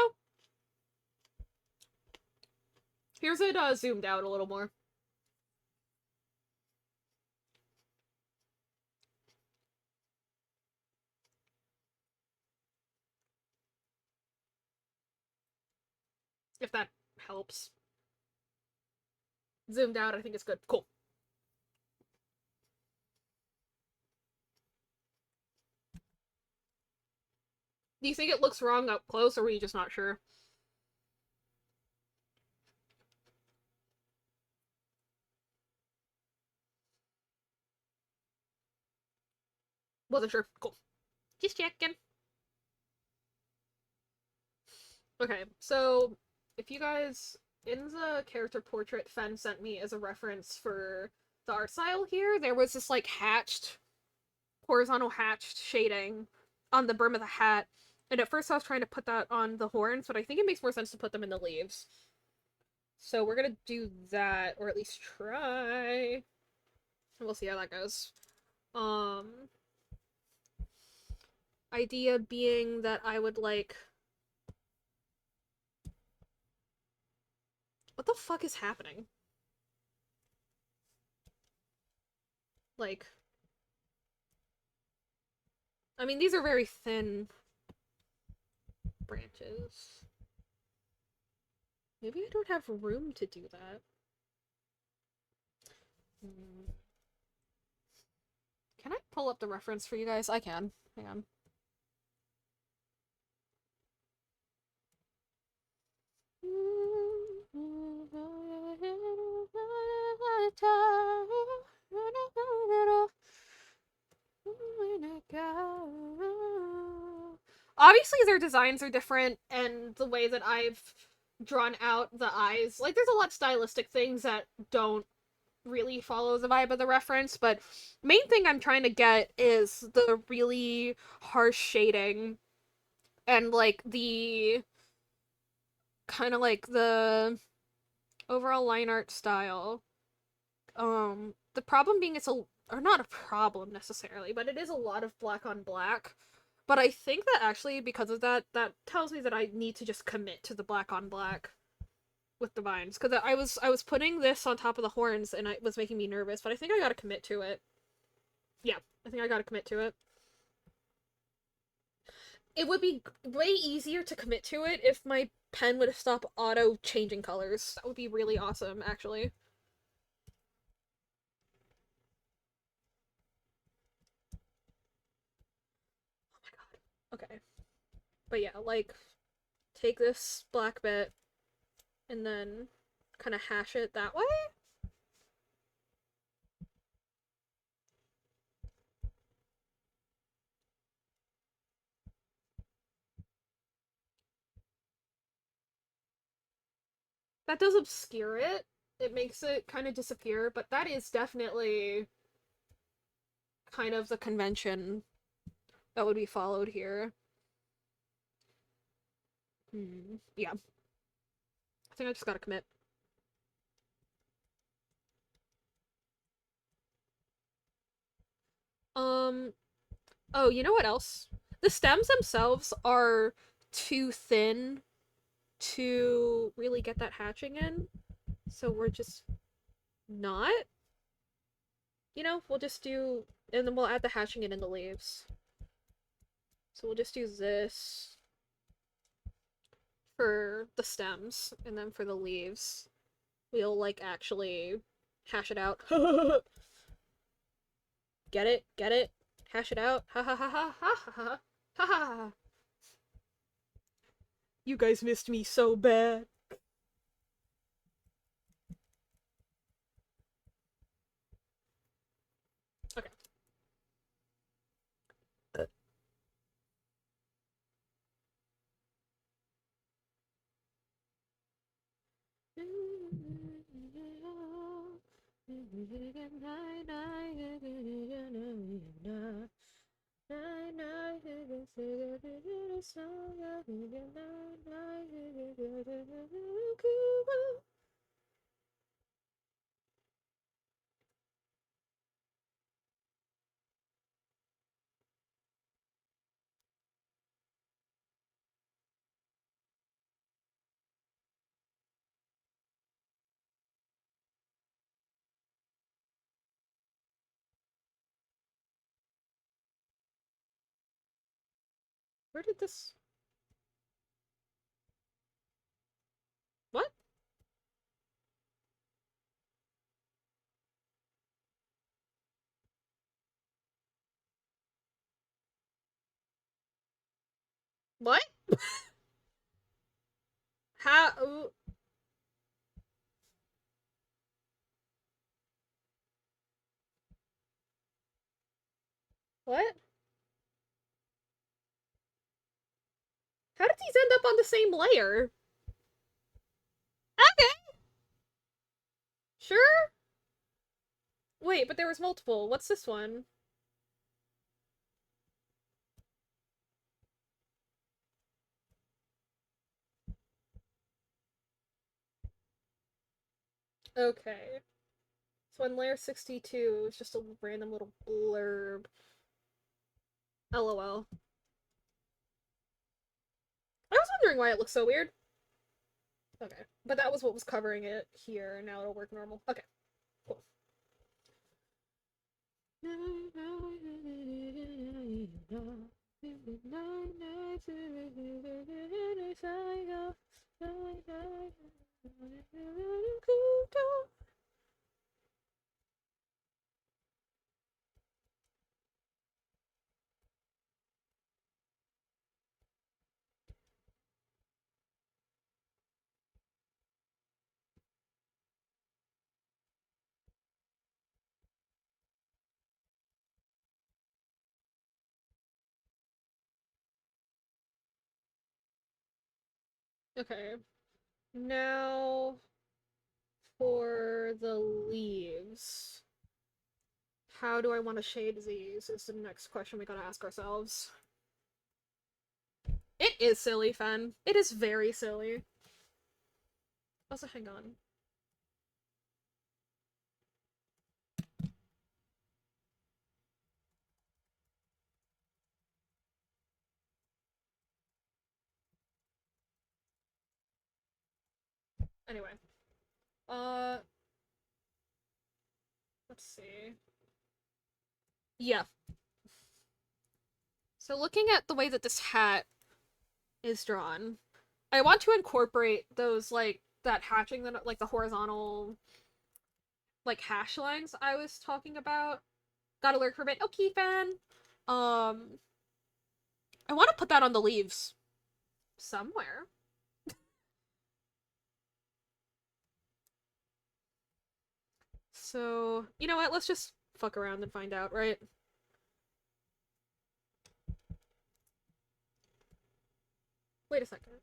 Here's it zoomed out a little more. If that helps. Zoomed out, I think it's good. Cool. Do you think it looks wrong up close, or were you just not sure? Wasn't sure. Cool. Just checking. Okay, so if you guys in the character portrait Fen sent me as a reference for the art style here, there was this like hatched, horizontal hatched shading on the brim of the hat. And at first I was trying to put that on the horns, but I think it makes more sense to put them in the leaves. So we're gonna do that, or at least try. We'll see how that goes. Um, idea being that I would like... What the fuck is happening? Like... I mean, these are very thin branches. Maybe I don't have room to do that. Can I pull up the reference for you guys? I can. Hang on. Obviously, their designs are different, and the way that I've drawn out the eyes, like, there's a lot of stylistic things that don't really follow the vibe of the reference, but main thing I'm trying to get is the really harsh shading and, like, the kind of like the overall line art style. The problem being it's or not a problem necessarily, but it is a lot of black on black. But I think that actually because of that, that tells me that I need to just commit to the black on black with the vines, because I was putting this on top of the horns and it was making me nervous. But I think I gotta commit to it. Yeah, I think I gotta commit to it. It would be way easier to commit to it if my pen would stop auto changing colors. That would be really awesome, actually. But yeah, like, take this black bit and then kind of hash it that way. That does obscure it. It makes it kind of disappear, but that is definitely kind of the convention that would be followed here. Yeah. I think I just gotta commit. Um, oh, you know what else? The stems themselves are too thin to really get that hatching in. So we're just not. We'll just do, and then we'll add the hatching in the leaves. So we'll just do this for the stems, and then for the leaves, we'll, like, actually hash it out. Get it? Get it? Hash it out? Ha ha ha ha ha ha ha ha ha. You guys missed me so bad. Okay. Where did this... What? What? How... What? How did these end up on the same layer? Okay, sure. Wait, but there was multiple. What's this one? Okay. So on layer 62, it's just a random little blurb. LOL. I was wondering why it looks so weird. Okay. But that was what was covering it here, and now it'll work normal. Okay. Cool. Okay. Now for the leaves. How do I want to shade these is the next question we gotta ask ourselves. It is silly, Fen. It is very silly. Also, hang on. Anyway. Uh, let's see. Yeah. So looking at the way that this hat is drawn, I want to incorporate those, like, that hatching, that, like, the horizontal, like, hash lines I was talking about. Gotta lurk for a bit. Okay, fan. I want to put that on the leaves. somewhere. So, you know what? Let's just fuck around and find out, right? Wait a second.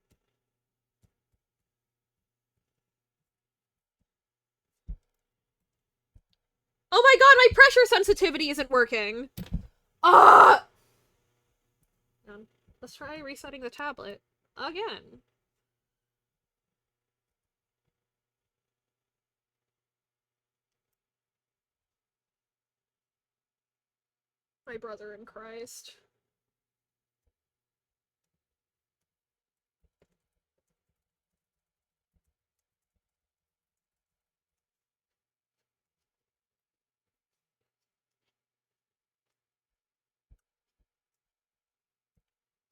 Oh my god, my pressure sensitivity isn't working! Ah! Let's try resetting the tablet again. My brother in Christ.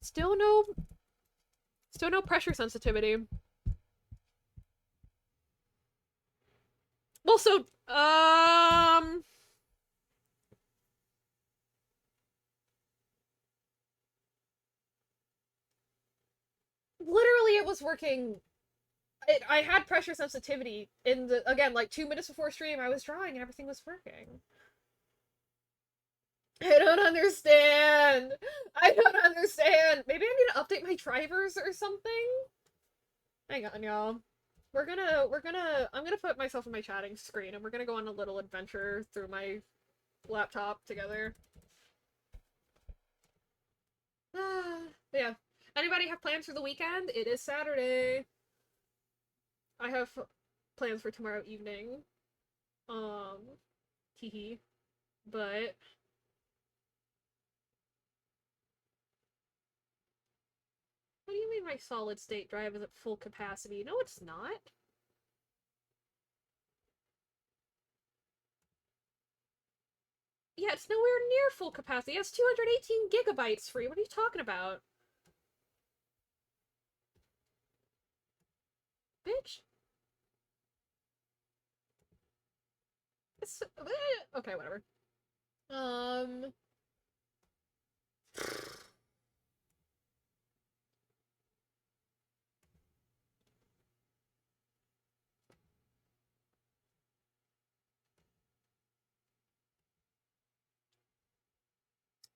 Still no... Still no pressure sensitivity. Well, so, literally it was working. I had pressure sensitivity in the, again, like 2 minutes before stream, I was drawing and everything was working. I don't understand. I don't understand. Maybe I need to update my drivers or something? Hang on, y'all. I'm gonna put myself on my chatting screen and we're gonna go on a little adventure through my laptop together. Yeah. Anybody have plans for the weekend? It is Saturday. I have plans for tomorrow evening. Hee. But what do you mean my solid state drive is at full capacity? No, it's not. Yeah, it's nowhere near full capacity. It's 218 gigabytes free. What are you talking about? Bitch. It's okay, whatever. Um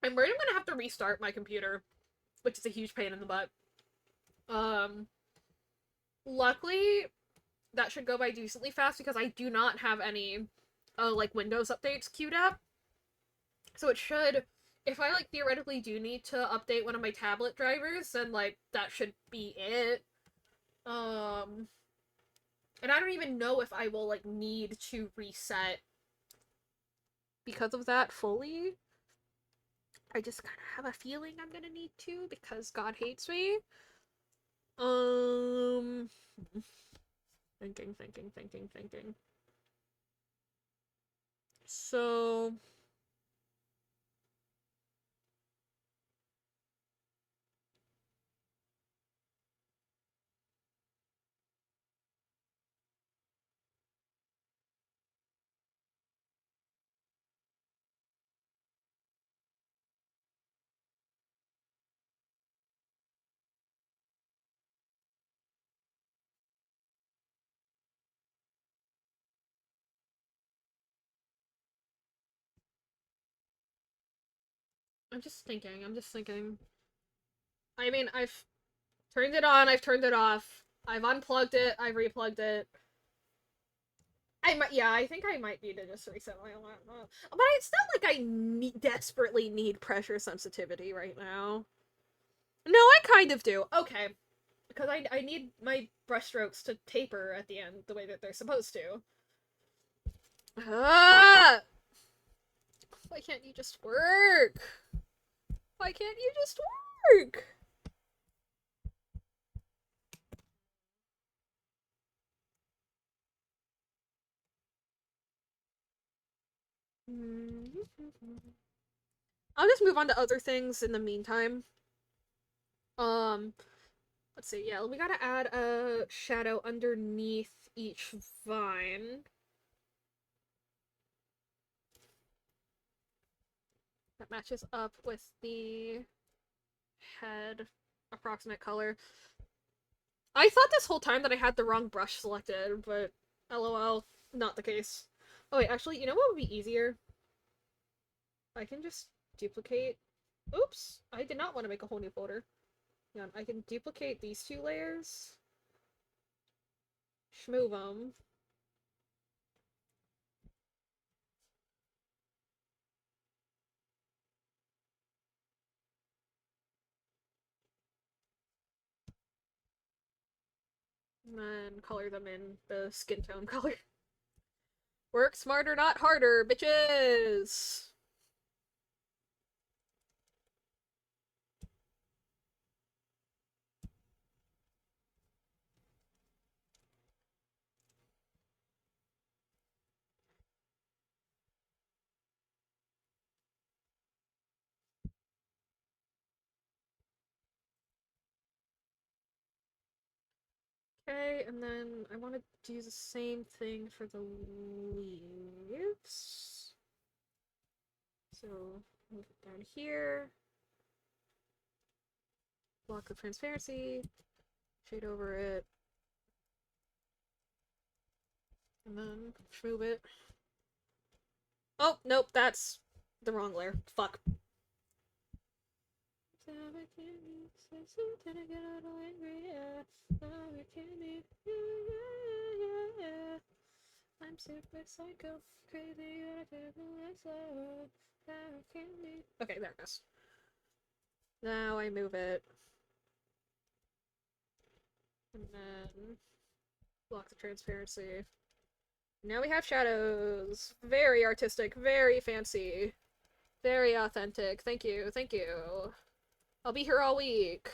I'm worried I'm gonna have to restart my computer, which is a huge pain in the butt. Um Luckily that should go by decently fast because I do not have any like Windows updates queued up. So it should, if I like theoretically do need to update one of my tablet drivers, then like that should be it. Um and I don't even know if I will like need to reset because of that fully. I just kind of have a feeling I'm gonna need to because God hates me. Um thinking. So I'm just thinking. I mean, I've turned it on, I've turned it off, I've unplugged it, I've replugged it. I might, yeah, I think I might need to just reset my laptop. But it's not like I desperately need pressure sensitivity right now. No, I kind of do. Okay. Because I need my brushstrokes to taper at the end the way that they're supposed to. Ah! Why can't you just work? Why can't you just work? I'll just move on to other things in the meantime. Um, let's see. Yeah, we gotta add a shadow underneath each vine. That matches up with the head approximate color. I thought this whole time that I had the wrong brush selected, but lol, not the case. Oh wait, actually, you know what would be easier? I can just duplicate. Oops, I did not want to make a whole new folder. Hang on, I can duplicate these two layers. Schmove them. And then color them in the skin tone color. Work smarter, not harder, bitches! Okay, and then I want to do the same thing for the leaves. So, move it down here. Block the transparency. Shade over it. And then move it. Oh, nope, that's the wrong layer. Fuck. I'm super psycho, crazy, okay, there it goes. Now I move it. And then block the transparency. Now we have shadows. Very artistic, very fancy, very authentic. Thank you, thank you. I'll be here all week.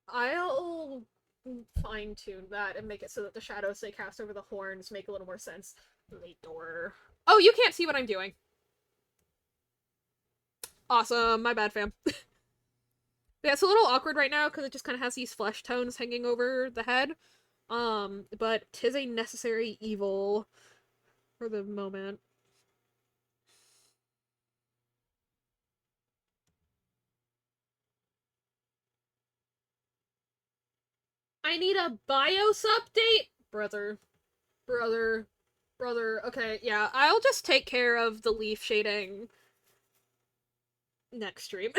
I'll fine tune that and make it so that the shadows they cast over the horns make a little more sense later. Oh, you can't see what I'm doing. Awesome, my bad, fam. Yeah, it's a little awkward right now because it just kind of has these flesh tones hanging over the head. But 'tis a necessary evil for the moment. I need a BIOS update? Brother. Brother. Brother. Okay, yeah, I'll just take care of the leaf shading next stream.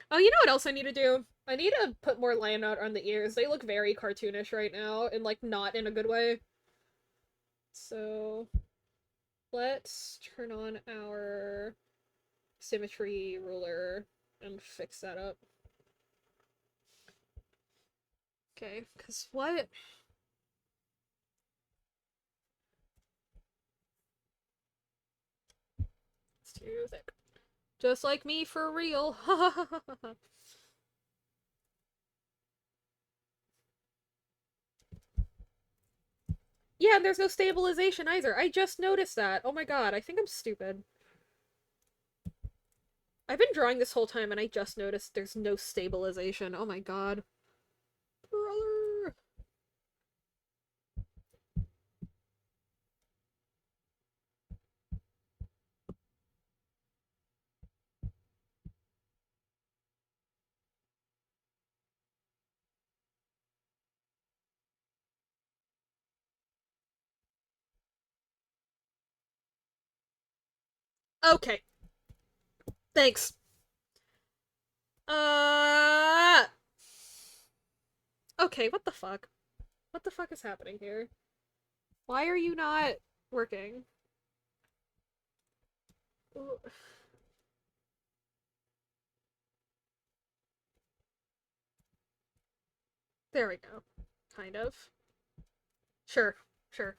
Oh, you know what else I need to do? I need to put more line art on the ears. They look very cartoonish right now, and like not in a good way. So let's turn on our symmetry ruler and fix that up. Okay, because what? It's too thick. Just like me for real. Yeah, and there's no stabilization either. I just noticed that. Oh my god, I think I'm stupid. I've been drawing this whole time and I just noticed there's no stabilization. Oh my god. Brother. Okay. Thanks. Uh. Okay, what the fuck? What the fuck is happening here? Why are you not working? There we go. Kind of. Sure. Sure.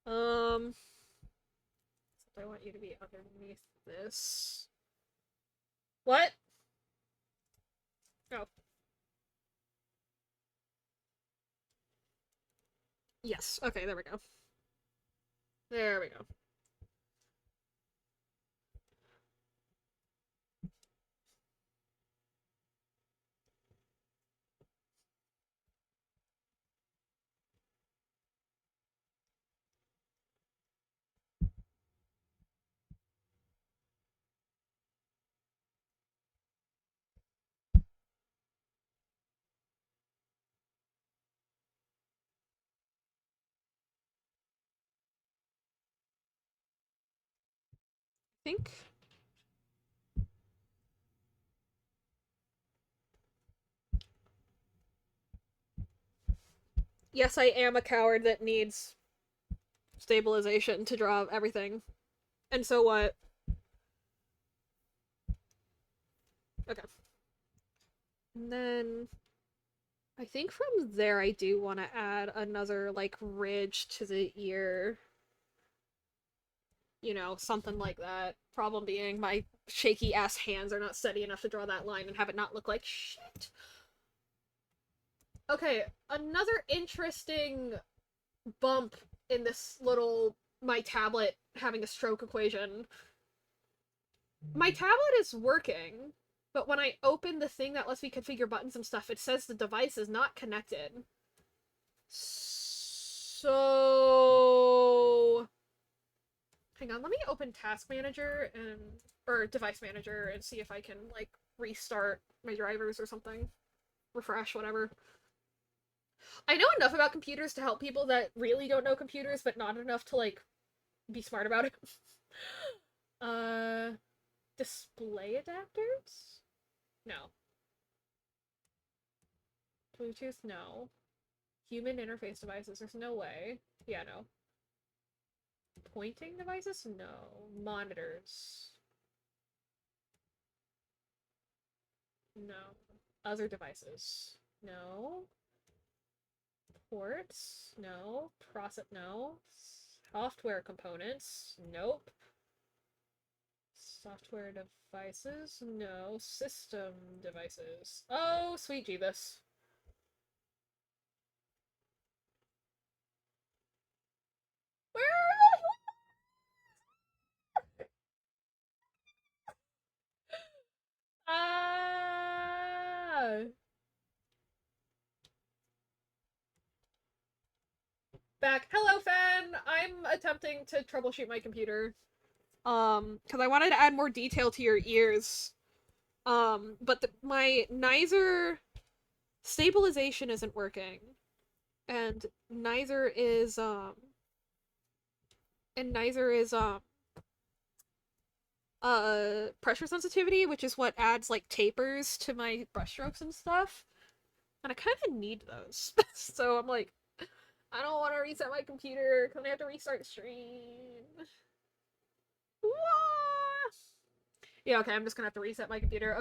Um. I want you to be underneath this. What? Oh. Yes. Okay, there we go. There we go. think. Yes, I am a coward that needs stabilization to draw everything. And so what? Okay. And then I think from there I do want to add another like ridge to the ear. You know, something like that. Problem being my shaky ass hands are not steady enough to draw that line and have it not look like shit. Okay, another interesting bump in this little my tablet having a stroke equation. My tablet is working, but when I open the thing that lets me configure buttons and stuff, it says the device is not connected. So hang on, let me open Task Manager and or Device Manager and see if I can like restart my drivers or something. Refresh, whatever. I know enough about computers to help people that really don't know computers, but not enough to like be smart about it. uh display adapters? No. Bluetooth? No. Human interface devices? There's no way. Yeah, no. Pointing devices? No. Monitors? No. Other devices? No. Ports? No. Process? No. Software components? Nope. Software devices? No. System devices? Oh, sweet Jeebus. Where are they? Ah! Back. Hello, Fan! I'm attempting to troubleshoot my computer. Because I wanted to add more detail to your ears. But my Nizer stabilization isn't working. And Nizer is, and Nizer is, pressure sensitivity, which is what adds, like, tapers to my brushstrokes and stuff. And I kind of need those. So I'm like, I don't want to reset my computer because I have to restart the stream. Wah! Yeah, okay, I'm just gonna have to reset my computer.